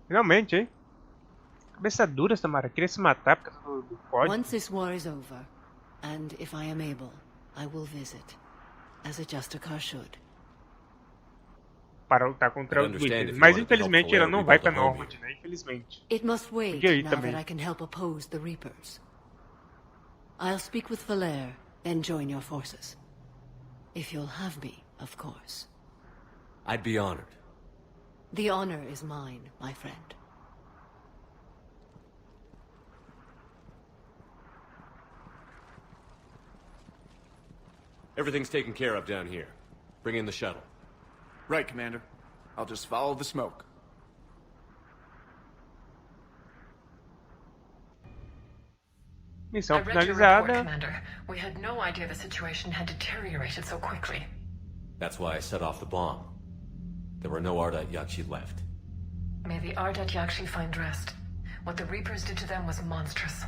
Finalmente, hein? Cabeça dura, Samara. Queria se matar por causa do código. Once this war is over, and if I am able, I will visit, as a Justicar should. Para lutar contra os Reapers. Mas infelizmente ela não vai pra Normandy, né? Infelizmente. It must wait Podia ir now também. that I can help oppose the Reapers. I'll speak with Valere, then join your forces. If you'll have me, of course. I'd be honored. The honor is mine, my friend. Everything's taken care of down here. Bring in the shuttle. Right, Commander. I'll just follow the smoke. Missão I read your report, finalizada. Commander. We had no idea the situation had deteriorated so quickly. That's why I set off the bomb. There were no Ardat Yakshi left. May the Ardat Yakshi find rest. What the Reapers did to them was monstrous.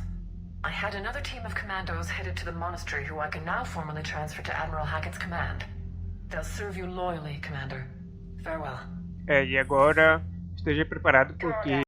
I had another team of commandos headed to the monastery who I can now formally transfer to Admiral Hackett's command. They'll serve you loyally, Commander. Farewell. E agora esteja preparado porque